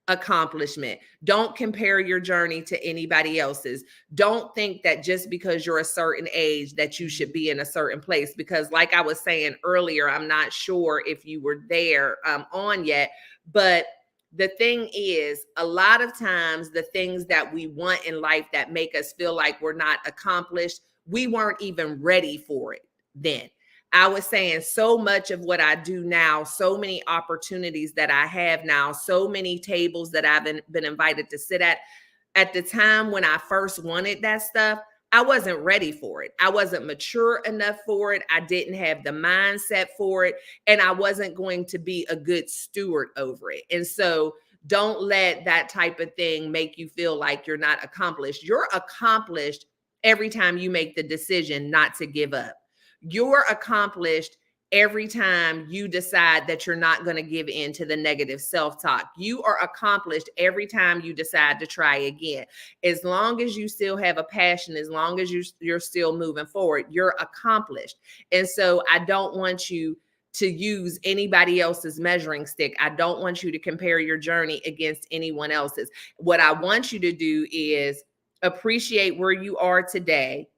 accomplishment. Don't compare your journey to anybody else's. Don't think that just because you're a certain age that you should be in a certain place, because like I was saying earlier, I'm not sure if you were there on yet, but The thing is, a lot of times the things that we want in life that make us feel like we're not accomplished, we weren't even ready for it then. I was saying so much of what I do now, so many opportunities that I have now, so many tables that I've been invited to sit at the time when I first wanted that stuff, I wasn't ready for it. I wasn't mature enough for it. I didn't have the mindset for it. And I wasn't going to be a good steward over it. And so don't let that type of thing make you feel like you're not accomplished. You're accomplished every time you make the decision not to give up. You're accomplished every time you decide that you're not going to give in to the negative self-talk. You are accomplished every time you decide to try again. As long as you still have a passion, as long as you're still moving forward, you're accomplished. And so I don't want you to use anybody else's measuring stick. I don't want you to compare your journey against anyone else's. What I want you to do is appreciate where you are today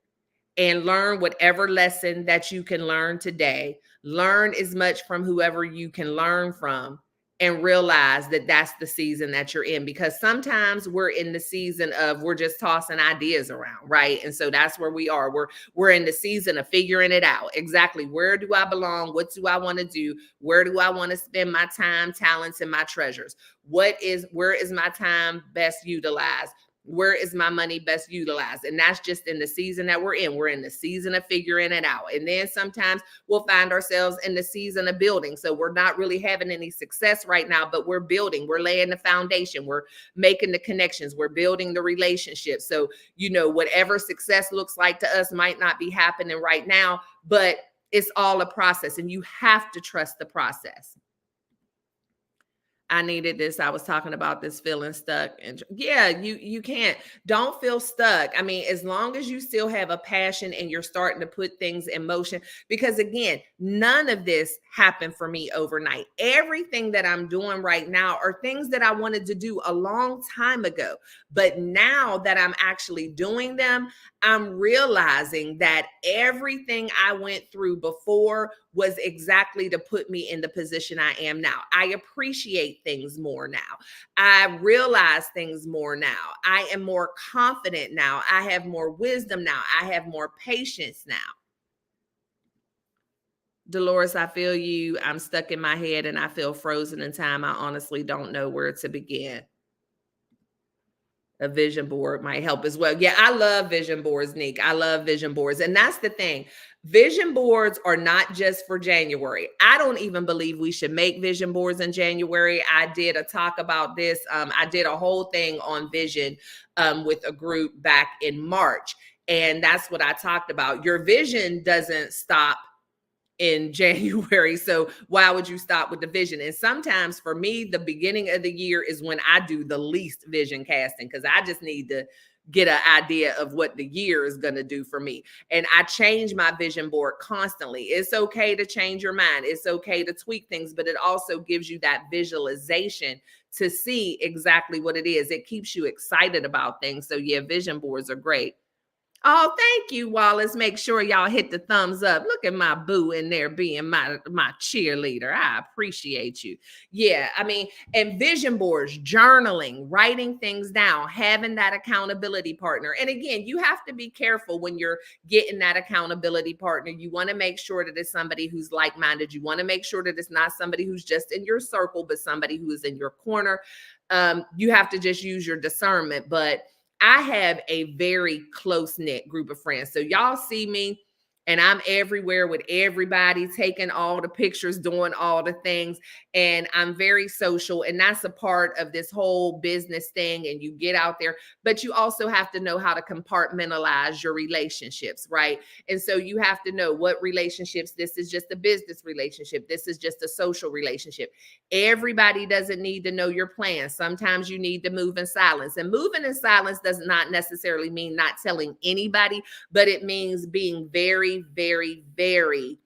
and learn whatever lesson that you can learn today. Learn as much from whoever you can learn from, and realize that that's the season that you're in, because sometimes we're in the season of we're just tossing ideas around, right? And so that's where we are. We're in the season of figuring it out. Exactly. Where do I belong? What do I want to do? Where do I want to spend my time, talents, and my treasures? Where is my time best utilized? Where is my money best utilized? And that's just in the season that we're in. We're in the season of figuring it out. And then sometimes we'll find ourselves in the season of building. So we're not really having any success right now, but we're building, we're laying the foundation, we're making the connections, we're building the relationships. So, whatever success looks like to us might not be happening right now, but it's all a process, and you have to trust the process. I needed this. I was talking about this feeling stuck. And yeah, you don't feel stuck. I mean, as long as you still have a passion and you're starting to put things in motion, because again, none of this happened for me overnight. Everything that I'm doing right now are things that I wanted to do a long time ago. But now that I'm actually doing them, I'm realizing that everything I went through before was exactly to put me in the position I am now. I appreciate things more now. I realize things more now. I am more confident now. I have more wisdom now. I have more patience now. Dolores, I feel you. I'm stuck in my head and I feel frozen in time. I honestly don't know where to begin. A vision board might help as well. Yeah, I love vision boards, Nick. I love vision boards. And that's the thing. Vision boards are not just for January. I don't even believe we should make vision boards in January. I did a talk about this. I did a whole thing on vision with a group back in March. And that's what I talked about. Your vision doesn't stop in January. So why would you stop with the vision? And sometimes for me, the beginning of the year is when I do the least vision casting, because I just need to get an idea of what the year is going to do for me. And I change my vision board constantly. It's okay to change your mind. It's okay to tweak things, but it also gives you that visualization to see exactly what it is. It keeps you excited about things. So yeah, vision boards are great. Oh, thank you, Wallace. Make sure y'all hit the thumbs up. Look at my boo in there being my cheerleader. I appreciate you. Yeah, I mean, and vision boards, journaling, writing things down, having that accountability partner. And again, you have to be careful when you're getting that accountability partner. You want to make sure that it's somebody who's like-minded. You want to make sure that it's not somebody who's just in your circle, but somebody who is in your corner. You have to just use your discernment. But I have a very close-knit group of friends. So y'all see me and I'm everywhere with everybody, taking all the pictures, doing all the things. And I'm very social. And that's a part of this whole business thing. And you get out there, but you also have to know how to compartmentalize your relationships, right? And so you have to know what relationships, this is just a business relationship. This is just a social relationship. Everybody doesn't need to know your plans. Sometimes you need to move in silence. And moving in silence does not necessarily mean not telling anybody, but it means being very, very, very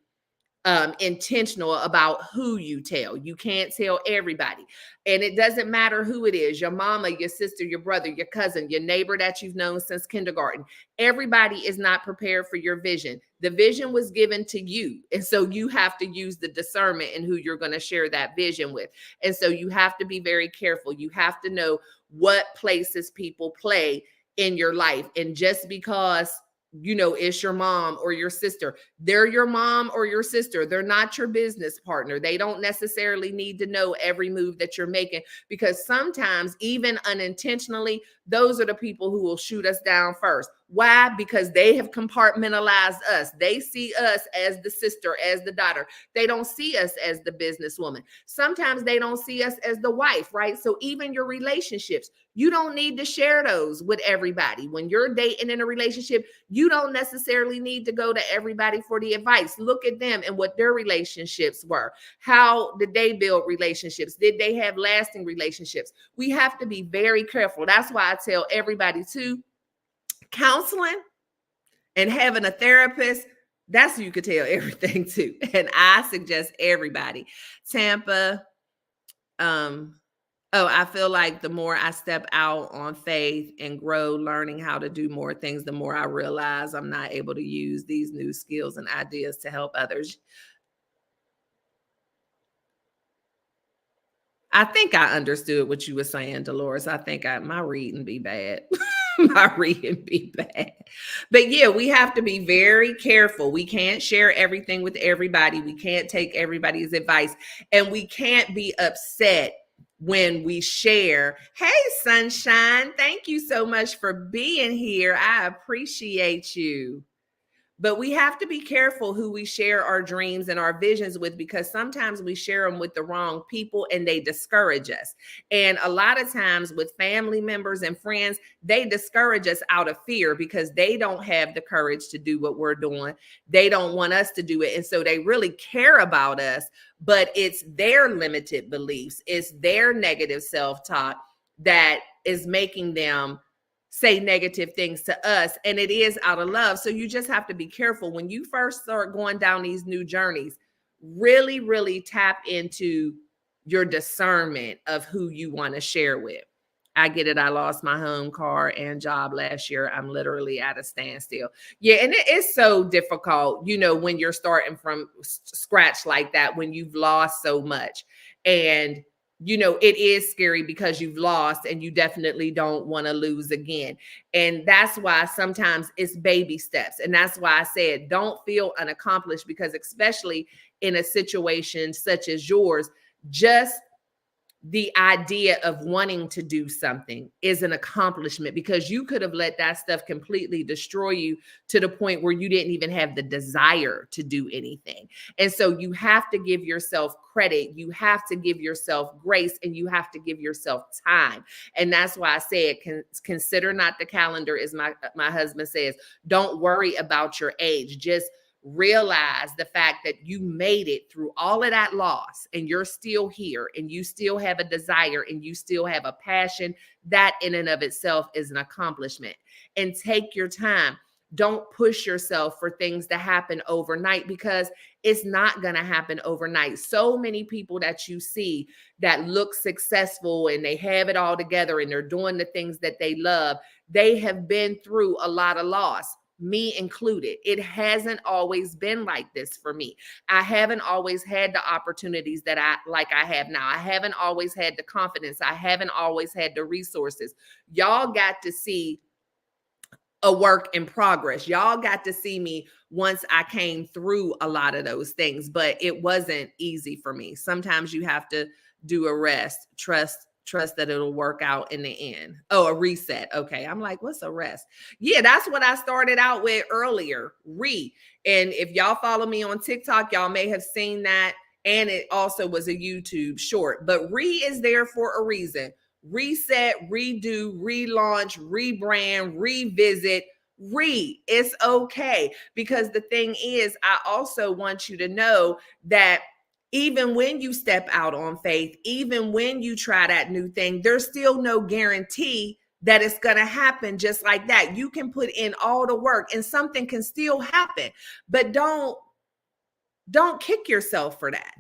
intentional about who you tell. You can't tell everybody. And it doesn't matter who it is, your mama, your sister, your brother, your cousin, your neighbor that you've known since kindergarten. Everybody is not prepared for your vision. The vision was given to you. And so you have to use the discernment in who you're going to share that vision with. And so you have to be very careful. You have to know what places people play in your life. And just because it's your mom or your sister, they're your mom or your sister. They're not your business partner. They don't necessarily need to know every move that you're making, because sometimes, even unintentionally, those are the people who will shoot us down first. Why? Because they have compartmentalized us. They see us as the sister, as the daughter. They don't see us as the businesswoman. Sometimes they don't see us as the wife, right? So even your relationships, you don't need to share those with everybody. When you're dating in a relationship, you don't necessarily need to go to everybody for the advice. Look at them and what their relationships were. How did they build relationships? Did they have lasting relationships? We have to be very careful. That's why I tell everybody too, counseling and having a therapist, that's who you could tell everything to. And I suggest everybody. Tampa, I feel like the more I step out on faith and grow, learning how to do more things, the more I realize I'm not able to use these new skills and ideas to help others. I think I understood what you were saying, Dolores. I think my reading be bad. My reading be bad. But yeah, we have to be very careful. We can't share everything with everybody. We can't take everybody's advice. And we can't be upset when we share. Hey, Sunshine, thank you so much for being here. I appreciate you. But we have to be careful who we share our dreams and our visions with, because sometimes we share them with the wrong people and they discourage us. And a lot of times with family members and friends, they discourage us out of fear because they don't have the courage to do what we're doing. They don't want us to do it. And so they really care about us, but it's their limited beliefs, it's their negative self-talk that is making them say negative things to us, and it is out of love. So you just have to be careful when you first start going down these new journeys. Really, really tap into your discernment of who you want to share with. I get it. I lost my home, car, and job last year. I'm literally at a standstill. Yeah, and it is so difficult, when you're starting from scratch like that, when you've lost so much. And it is scary because you've lost and you definitely don't want to lose again. And that's why sometimes it's baby steps. And that's why I said, don't feel unaccomplished, because especially in a situation such as yours, just the idea of wanting to do something is an accomplishment, because you could have let that stuff completely destroy you to the point where you didn't even have the desire to do anything. And so you have to give yourself credit. You have to give yourself grace, and you have to give yourself time. And that's why I said, consider not the calendar, as my husband says. Don't worry about your age. Just realize the fact that you made it through all of that loss, and you're still here, and you still have a desire, and you still have a passion. That in and of itself is an accomplishment. And take your time. Don't push yourself for things to happen overnight, because it's not going to happen overnight. So many people that you see that look successful and they have it all together and they're doing the things that they love, they have been through a lot of loss. Me included. It hasn't always been like this for me. I haven't always had the opportunities that I have now. I haven't always had the confidence. I haven't always had the resources. Y'all got to see a work in progress. Y'all got to see me once I came through a lot of those things, but it wasn't easy for me. Sometimes you have to do a rest, trust that it'll work out in the end. Oh, a reset. Okay. I'm like, what's a rest? Yeah, that's what I started out with earlier. And if y'all follow me on TikTok, y'all may have seen that. And it also was a YouTube short, but is there for a reason. Reset, redo, relaunch, rebrand, revisit. It's okay. Because the thing is, I also want you to know that even when you step out on faith, even when you try that new thing, there's still no guarantee that it's going to happen just like that. You can put in all the work and something can still happen, but don't Don't kick yourself for that.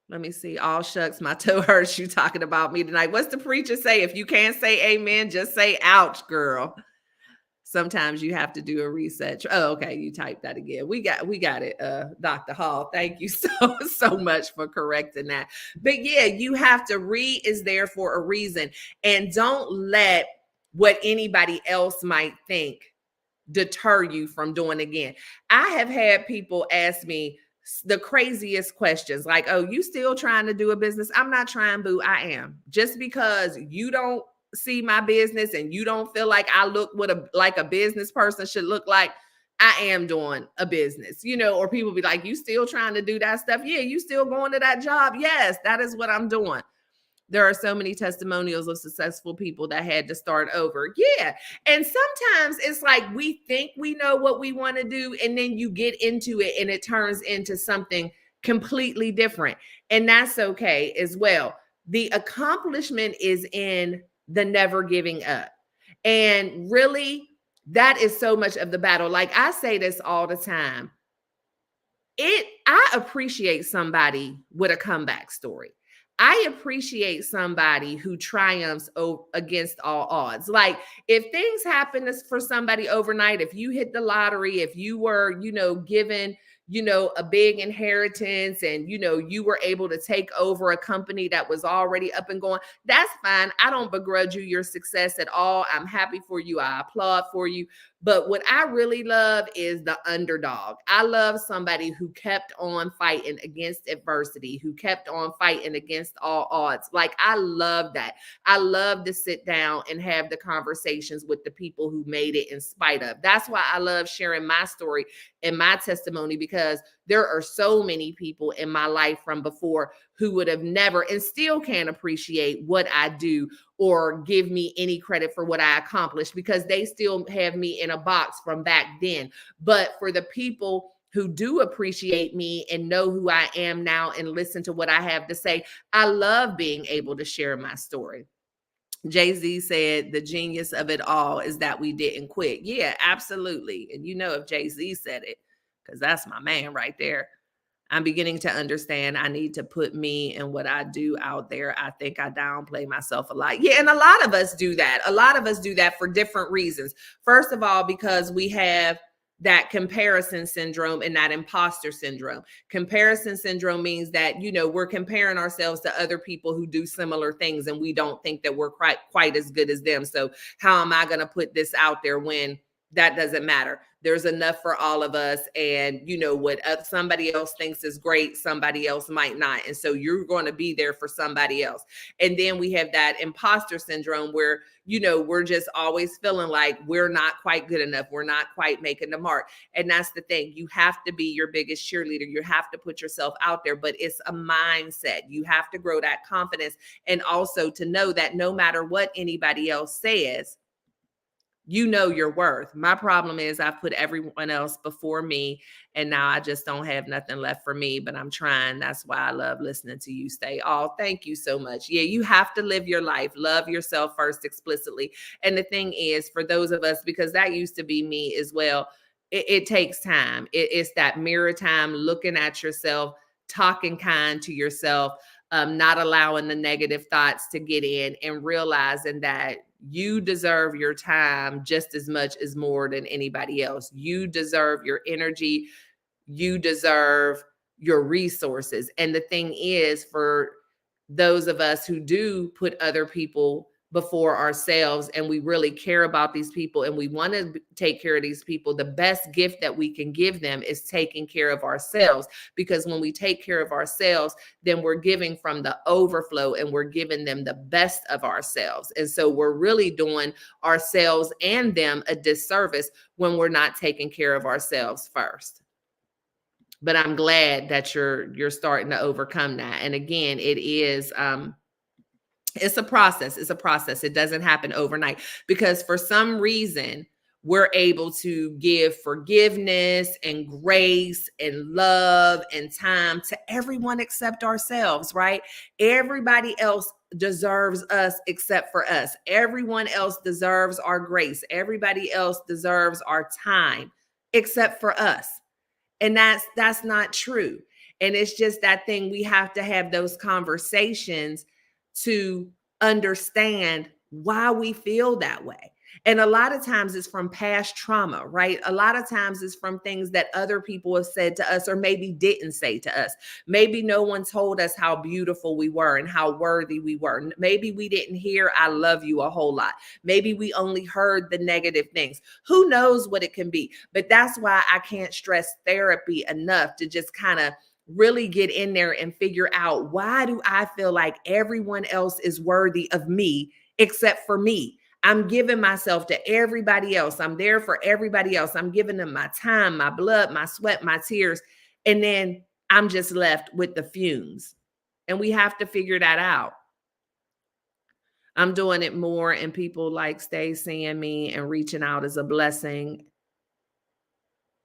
Let me see. All shucks, my toe hurts. You talking about me tonight. What's the preacher say? If you can't say amen, just say ouch, girl. Sometimes you have to do a research. Oh, okay. You typed that again. We got it, Dr. Hall. Thank you so much for correcting that. But yeah, you have to read is there for a reason. And don't let what anybody else might think deter you from doing it again. I have had people ask me the craziest questions like, oh, you still trying to do a business? I'm not trying, boo. I am. Just because you don't see my business and you don't feel like I look what a business person should look like, I am doing a business, or people be like, you still trying to do that stuff? Yeah. You still going to that job? Yes, that is what I'm doing. There are so many testimonials of successful people that had to start over. Yeah. And sometimes it's like we think we know what we want to do, and then you get into it and it turns into something completely different. And that's okay as well. The accomplishment is in the never giving up. And really, that is so much of the battle. Like I say this all the time. I appreciate somebody with a comeback story. I appreciate somebody who triumphs against all odds. Like if things happen for somebody overnight, if you hit the lottery, if you were, given, a big inheritance and, you were able to take over a company that was already up and going, that's fine. I don't begrudge you your success at all. I'm happy for you. I applaud for you. But what I really love is the underdog. I love somebody who kept on fighting against adversity, who kept on fighting against all odds. Like, I love that. I love to sit down and have the conversations with the people who made it in spite of. That's why I love sharing my story and my testimony, because there are so many people in my life from before who would have never and still can't appreciate what I do or give me any credit for what I accomplished, because they still have me in a box from back then. But for the people who do appreciate me and know who I am now and listen to what I have to say, I love being able to share my story. Jay-Z said the genius of it all is that we didn't quit. Yeah, absolutely. And if Jay-Z said it, because that's my man right there, I'm beginning to understand I need to put me and what I do out there. I think I downplay myself a lot. Yeah, and a lot of us do that. A lot of us do that for different reasons. First of all, because we have that comparison syndrome and that imposter syndrome. Comparison syndrome means that, we're comparing ourselves to other people who do similar things and we don't think that we're quite as good as them. So how am I going to put this out there when that doesn't matter? There's enough for all of us. And what somebody else thinks is great, somebody else might not. And so you're going to be there for somebody else. And then we have that imposter syndrome where, we're just always feeling like we're not quite good enough. We're not quite making the mark. And that's the thing. You have to be your biggest cheerleader. You have to put yourself out there, but it's a mindset. You have to grow that confidence. And also to know that no matter what anybody else says, your worth. My problem is I've put everyone else before me, and now I just don't have nothing left for me, but I'm trying. That's why I love listening to you, Stae. Oh, thank you so much. Yeah, you have to live your life. Love yourself first explicitly. And the thing is, for those of us, because that used to be me as well, it takes time. It's that mirror time, looking at yourself, talking kind to yourself, not allowing the negative thoughts to get in, and realizing that you deserve your time just as much as more than anybody else. You deserve your energy. You deserve your resources. And the thing is, for those of us who do put other people before ourselves and we really care about these people and we want to take care of these people, the best gift that we can give them is taking care of ourselves. Because when we take care of ourselves, then we're giving from the overflow and we're giving them the best of ourselves. And so we're really doing ourselves and them a disservice when we're not taking care of ourselves first. But I'm glad that you're starting to overcome that. And again, it is it's a process. It's a process. It doesn't happen overnight, because for some reason we're able to give forgiveness and grace and love and time to everyone except ourselves, right? Everybody else deserves us except for us. Everyone else deserves our grace. Everybody else deserves our time except for us. And that's not true. And it's just that thing, we have to have those conversations to understand why we feel that way. And a lot of times it's from past trauma, right? A lot of times it's from things that other people have said to us or maybe didn't say to us. Maybe no one told us how beautiful we were and how worthy we were. Maybe we didn't hear "I love you" a whole lot. Maybe we only heard the negative things. Who knows what it can be? But that's why I can't stress therapy enough, to just kind of really get in there and figure out, why do I feel like everyone else is worthy of me except for me? I'm giving myself to everybody else. I'm there for everybody else. I'm giving them my time, my blood, my sweat, my tears. And then I'm just left with the fumes. And we have to figure that out. I'm doing it more, and people like Stae seeing me and reaching out is a blessing.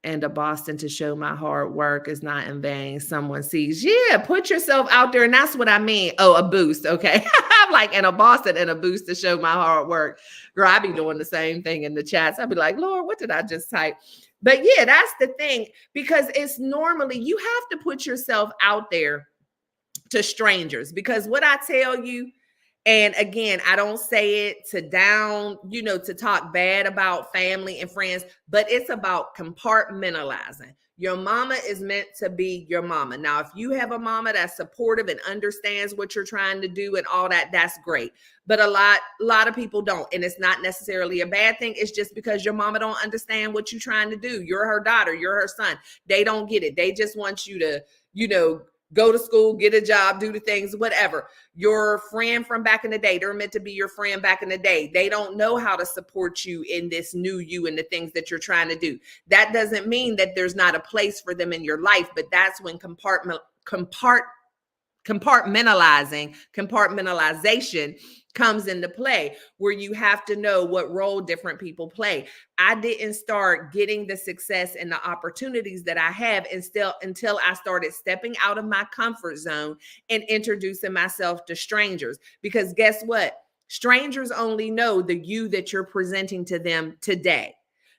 And a Boston to show my hard work is not in vain. Someone sees. Yeah, put yourself out there. And that's what I mean. Oh, a boost. Okay. I'm like, and a Boston and a boost to show my hard work. Girl, I be doing the same thing in the chats. I'd be like, Lord, what did I just type? But yeah, that's the thing, because it's normally, you have to put yourself out there to strangers, because what I tell you, and again, I don't say it to to talk bad about family and friends, but it's about compartmentalizing. Your mama is meant to be your mama. Now, if you have a mama that's supportive and understands what you're trying to do and all that, that's great. But a lot of people don't. And it's not necessarily a bad thing. It's just because your mama don't understand what you're trying to do. You're her daughter, you're her son. They don't get it. They just want you to, go to school, get a job, do the things, whatever. Your friend from back in the day, they're meant to be your friend back in the day. They don't know how to support you in this new you and the things that you're trying to do. That doesn't mean that there's not a place for them in your life, but that's when compartmentalization comes into play, where you have to know what role different people play. I didn't start getting the success and the opportunities that I have until I started stepping out of my comfort zone and introducing myself to strangers. Because guess what? Strangers only know the you that you're presenting to them today.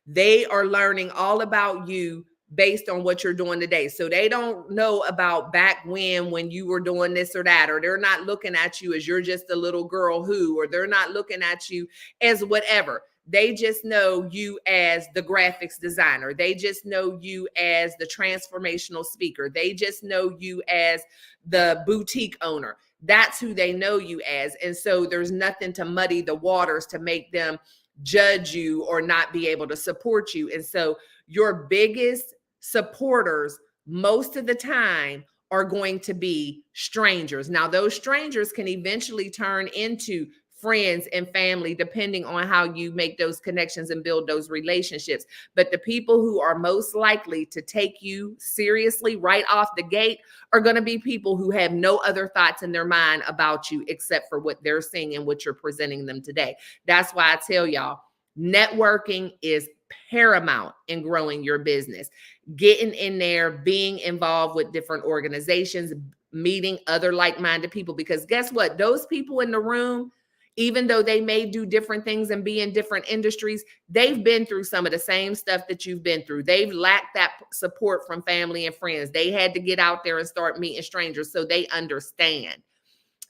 They are learning all about you based on what you're doing today. So they don't know about back when you were doing this or that, or they're not looking at you as you're just a little girl who, or they're not looking at you as whatever. They just know you as the graphics designer. They just know you as the transformational speaker. They just know you as the boutique owner. That's who they know you as. And so there's nothing to muddy the waters to make them judge you or not be able to support you. And so your biggest supporters most of the time are going to be strangers. Now, those strangers can eventually turn into friends and family, depending on how you make those connections and build those relationships. But the people who are most likely to take you seriously right off the gate are going to be people who have no other thoughts in their mind about you except for what they're seeing and what you're presenting them today. That's why I tell y'all, networking is paramount in growing your business. Getting in there, being involved with different organizations, meeting other like-minded people, because guess what? Those people in the room, even though they may do different things and be in different industries, they've been through some of the same stuff that you've been through. They've lacked that support from family and friends. They had to get out there and start meeting strangers, so they understand.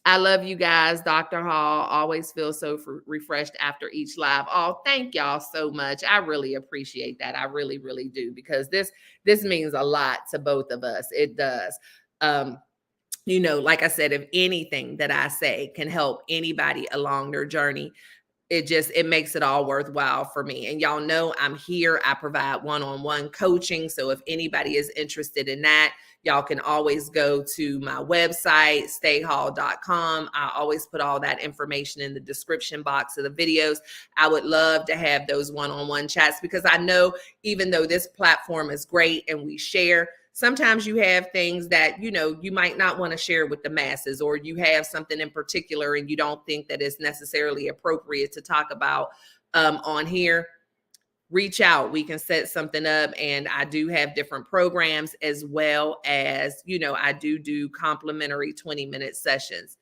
I love you guys. Dr. Hall, always feel so refreshed after each live. Oh, thank y'all so much. I really appreciate that. I really, really do, because this means a lot to both of us. It does. Like I said, if anything that I say can help anybody along their journey, it makes it all worthwhile for me. And y'all know I'm here. I provide one-on-one coaching. So if anybody is interested in that, y'all can always go to my website, stahall.com. I always put all that information in the description box of the videos. I would love to have those one-on-one chats, because I know even though this platform is great and we share, sometimes you have things that, you might not want to share with the masses, or you have something in particular and you don't think that it's necessarily appropriate to talk about on here. Reach out. We can set something up. And I do have different programs, as well as, I do complimentary 20-minute sessions.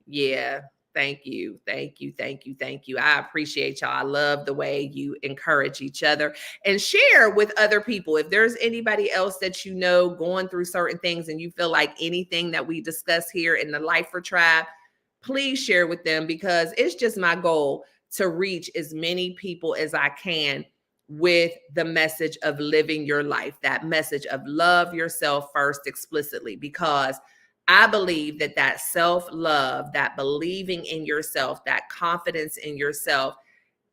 Yeah. Thank you. Thank you. Thank you. Thank you. I appreciate y'all. I love the way you encourage each other and share with other people. If there's anybody else that you know going through certain things and you feel like anything that we discuss here in the Lifer Tribe, please share with them, because it's just my goal to reach as many people as I can with the message of living your life, that message of love yourself first explicitly, because I believe that that self-love, that believing in yourself, that confidence in yourself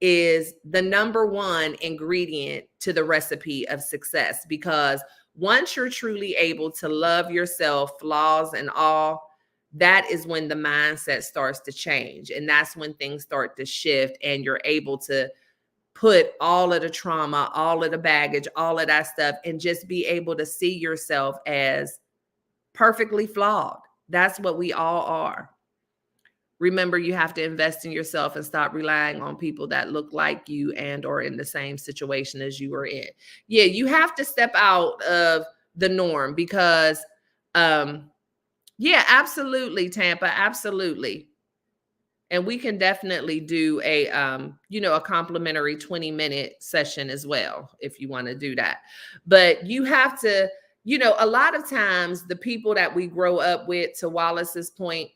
is the number one ingredient to the recipe of success. Because once you're truly able to love yourself, flaws and all, that is when the mindset starts to change. And that's when things start to shift and you're able to put all of the trauma, all of the baggage, all of that stuff, and just be able to see yourself as perfectly flawed. That's what we all are. Remember, you have to invest in yourself and stop relying on people that look like you and or in the same situation as you are in. Yeah, you have to step out of the norm because yeah, absolutely, Tampa, absolutely. And we can definitely do a a complimentary 20-minute session as well if you want to do that. But you have to, a lot of times the people that we grow up with, to Wallace's point,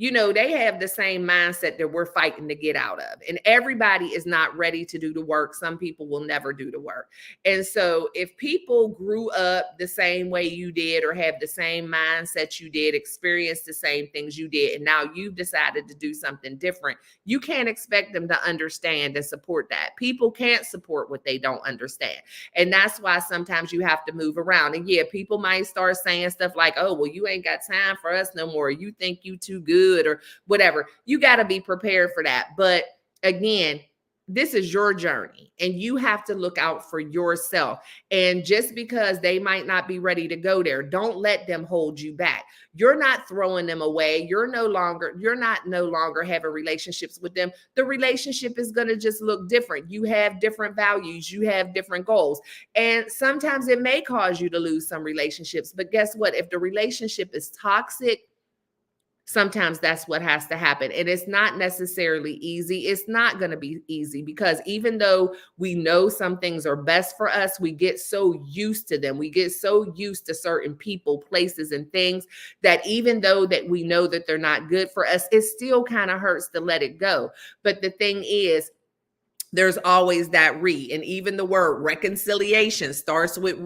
they have the same mindset that we're fighting to get out of. And everybody is not ready to do the work. Some people will never do the work. And so if people grew up the same way you did, or have the same mindset you did, experience the same things you did, and now you've decided to do something different, you can't expect them to understand and support that. People can't support what they don't understand. And that's why sometimes you have to move around. And yeah, people might start saying stuff like, oh, well, you ain't got time for us no more. You think you too good or whatever. You got to be prepared for that. But again, this is your journey and you have to look out for yourself. And just because they might not be ready to go there, don't let them hold you back. You're not throwing them away. You're not no longer having relationships with them. The relationship is going to just look different. You have different values. You have different goals. And sometimes it may cause you to lose some relationships. But guess what? If the relationship is toxic, sometimes that's what has to happen. And it's not necessarily easy. It's not going to be easy, because even though we know some things are best for us, we get so used to them. We get so used to certain people, places, and things that even though that we know that they're not good for us, it still kind of hurts to let it go. But the thing is, there's always that and even the word reconciliation starts with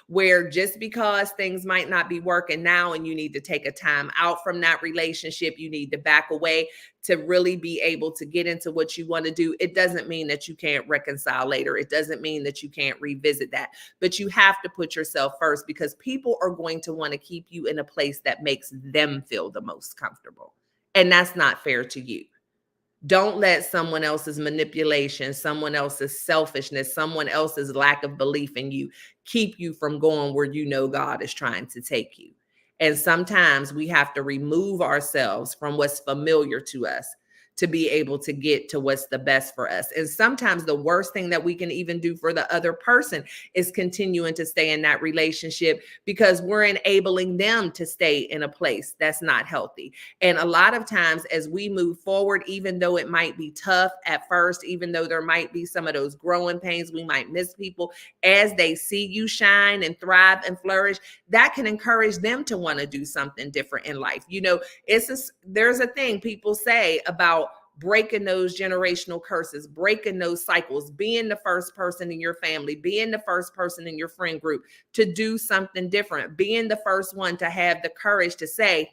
where just because things might not be working now and you need to take a time out from that relationship, you need to back away to really be able to get into what you want to do. It doesn't mean that you can't reconcile later. It doesn't mean that you can't revisit that, but you have to put yourself first, because people are going to want to keep you in a place that makes them feel the most comfortable. And that's not fair to you. Don't let someone else's manipulation, someone else's selfishness, someone else's lack of belief in you keep you from going where you know God is trying to take you. And sometimes we have to remove ourselves from what's familiar to us to be able to get to what's the best for us. And sometimes the worst thing that we can even do for the other person is continuing to stay in that relationship, because we're enabling them to stay in a place that's not healthy. And a lot of times as we move forward, even though it might be tough at first, even though there might be some of those growing pains, we might miss people, as they see you shine and thrive and flourish, that can encourage them to want to do something different in life. There's a thing people say about breaking those generational curses, breaking those cycles, being the first person in your family, being the first person in your friend group to do something different, being the first one to have the courage to say,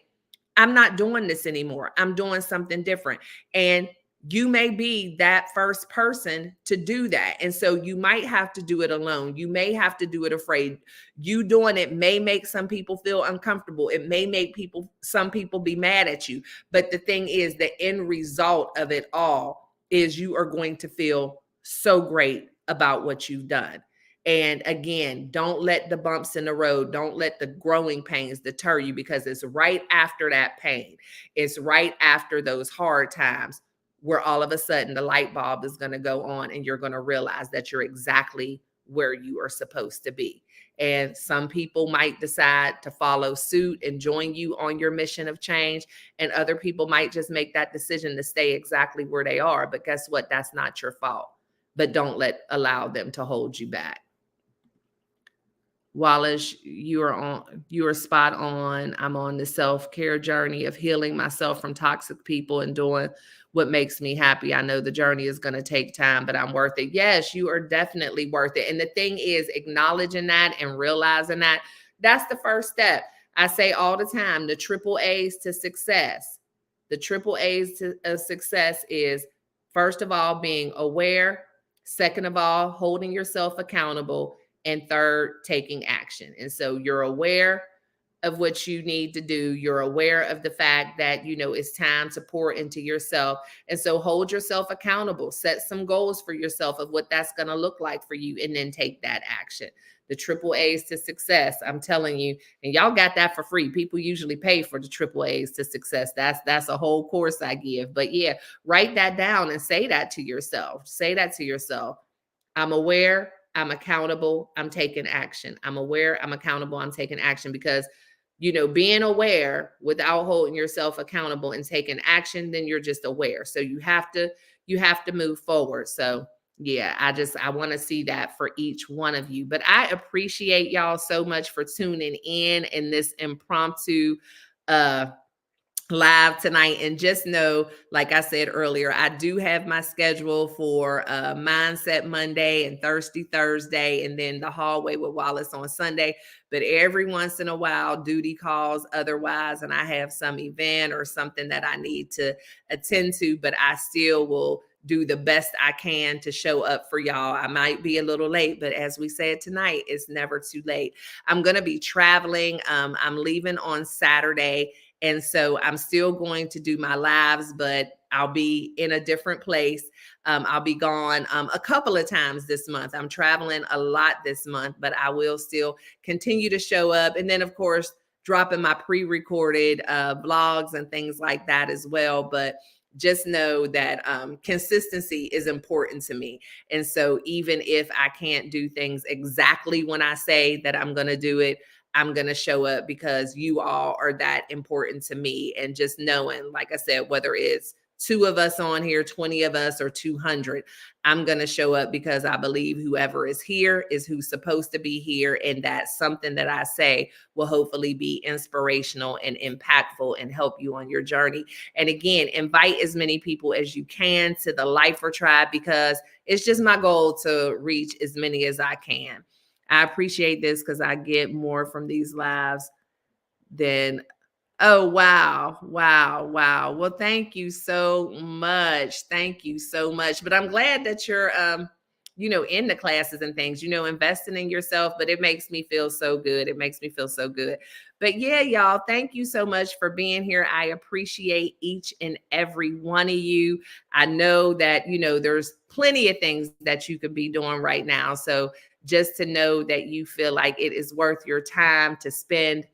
I'm not doing this anymore. I'm doing something different. And you may be that first person to do that. And so you might have to do it alone. You may have to do it afraid. You doing it may make some people feel uncomfortable. It may make some people be mad at you. But the thing is, the end result of it all is you are going to feel so great about what you've done. And again, don't let the bumps in the road, don't let the growing pains deter you, because it's right after that pain. It's right after those hard times where all of a sudden the light bulb is going to go on and you're going to realize that you're exactly where you are supposed to be. And some people might decide to follow suit and join you on your mission of change. And other people might just make that decision to stay exactly where they are. But guess what? That's not your fault. But don't allow them to hold you back. Wallace, you are spot on. I'm on the self-care journey of healing myself from toxic people and doing what makes me happy. I know the journey is going to take time, but I'm worth it. Yes, you are definitely worth it. And the thing is, acknowledging that and realizing that, that's the first step. I say all the time, the triple A's to success. The triple A's of success is, first of all, being aware. Second of all, holding yourself accountable. And third, taking action. And so you're aware of what you need to do. You're aware of the fact that, it's time to pour into yourself. And so hold yourself accountable. Set some goals for yourself of what that's going to look like for you, and then take that action. The triple A's to success, I'm telling you, and y'all got that for free. People usually pay for the triple A's to success. That's a whole course I give. But yeah, write that down and say that to yourself. Say that to yourself. I'm aware, I'm accountable, I'm taking action. I'm aware, I'm accountable, I'm taking action. Because, being aware without holding yourself accountable and taking action, then you're just aware. So you have to move forward. So yeah, I want to see that for each one of you. But I appreciate y'all so much for tuning in this impromptu live tonight. And just know, like I said earlier, I do have my schedule for Mindset Monday and Thirsty Thursday, and then the hallway with Wallace on Sunday. But every once in a while, duty calls otherwise, and I have some event or something that I need to attend to, but I still will do the best I can to show up for y'all. I might be a little late, but as we said tonight, it's never too late. I'm going to be traveling. I'm leaving on Saturday. And so I'm still going to do my lives, but I'll be in a different place. I'll be gone a couple of times this month. I'm traveling a lot this month, but I will still continue to show up. And then, of course, dropping my pre-recorded vlogs and things like that as well. But just know that consistency is important to me. And so even if I can't do things exactly when I say that I'm going to do it, I'm going to show up because you all are that important to me. And just knowing, like I said, whether it's 2 of us on here, 20 of us, or 200, I'm going to show up because I believe whoever is here is who's supposed to be here. And that something that I say will hopefully be inspirational and impactful and help you on your journey. And again, invite as many people as you can to the Lifer Tribe, because it's just my goal to reach as many as I can. I appreciate this because I get more from these lives than, oh, wow. Well, thank you so much. Thank you so much. But I'm glad that you're, in the classes and things, investing in yourself, but it makes me feel so good. It makes me feel so good. But yeah, y'all, thank you so much for being here. I appreciate each and every one of you. I know that, there's plenty of things that you could be doing right now. So just to know that you feel like it is worth your time to spend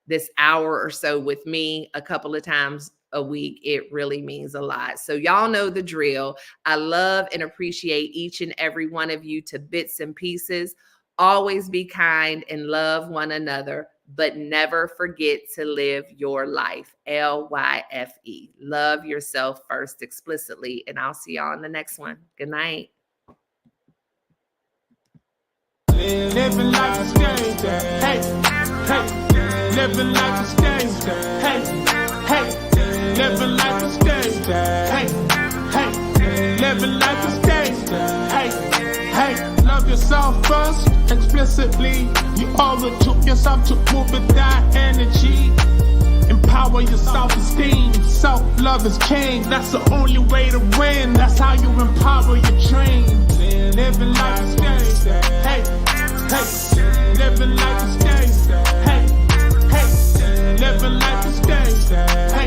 this hour or so with me a couple of times a week, it really means a lot. So y'all know the drill. I love and appreciate each and every one of you to bits and pieces. Always be kind and love one another, but never forget to live your life. LYFE. Love yourself first explicitly. And I'll see y'all in the next one. Good night.
Living like a stage, hey, living like a stage, hey, living like a stage, hey, living like a stage, hey, love yourself first, explicitly. You owe it to yourself to move with that energy. Empower your self-esteem. Self-love is king. That's the only way to win. That's how you empower your dream. Living like a stage, hey, hey, living like a stage, hey, hey, living like a stage, hey.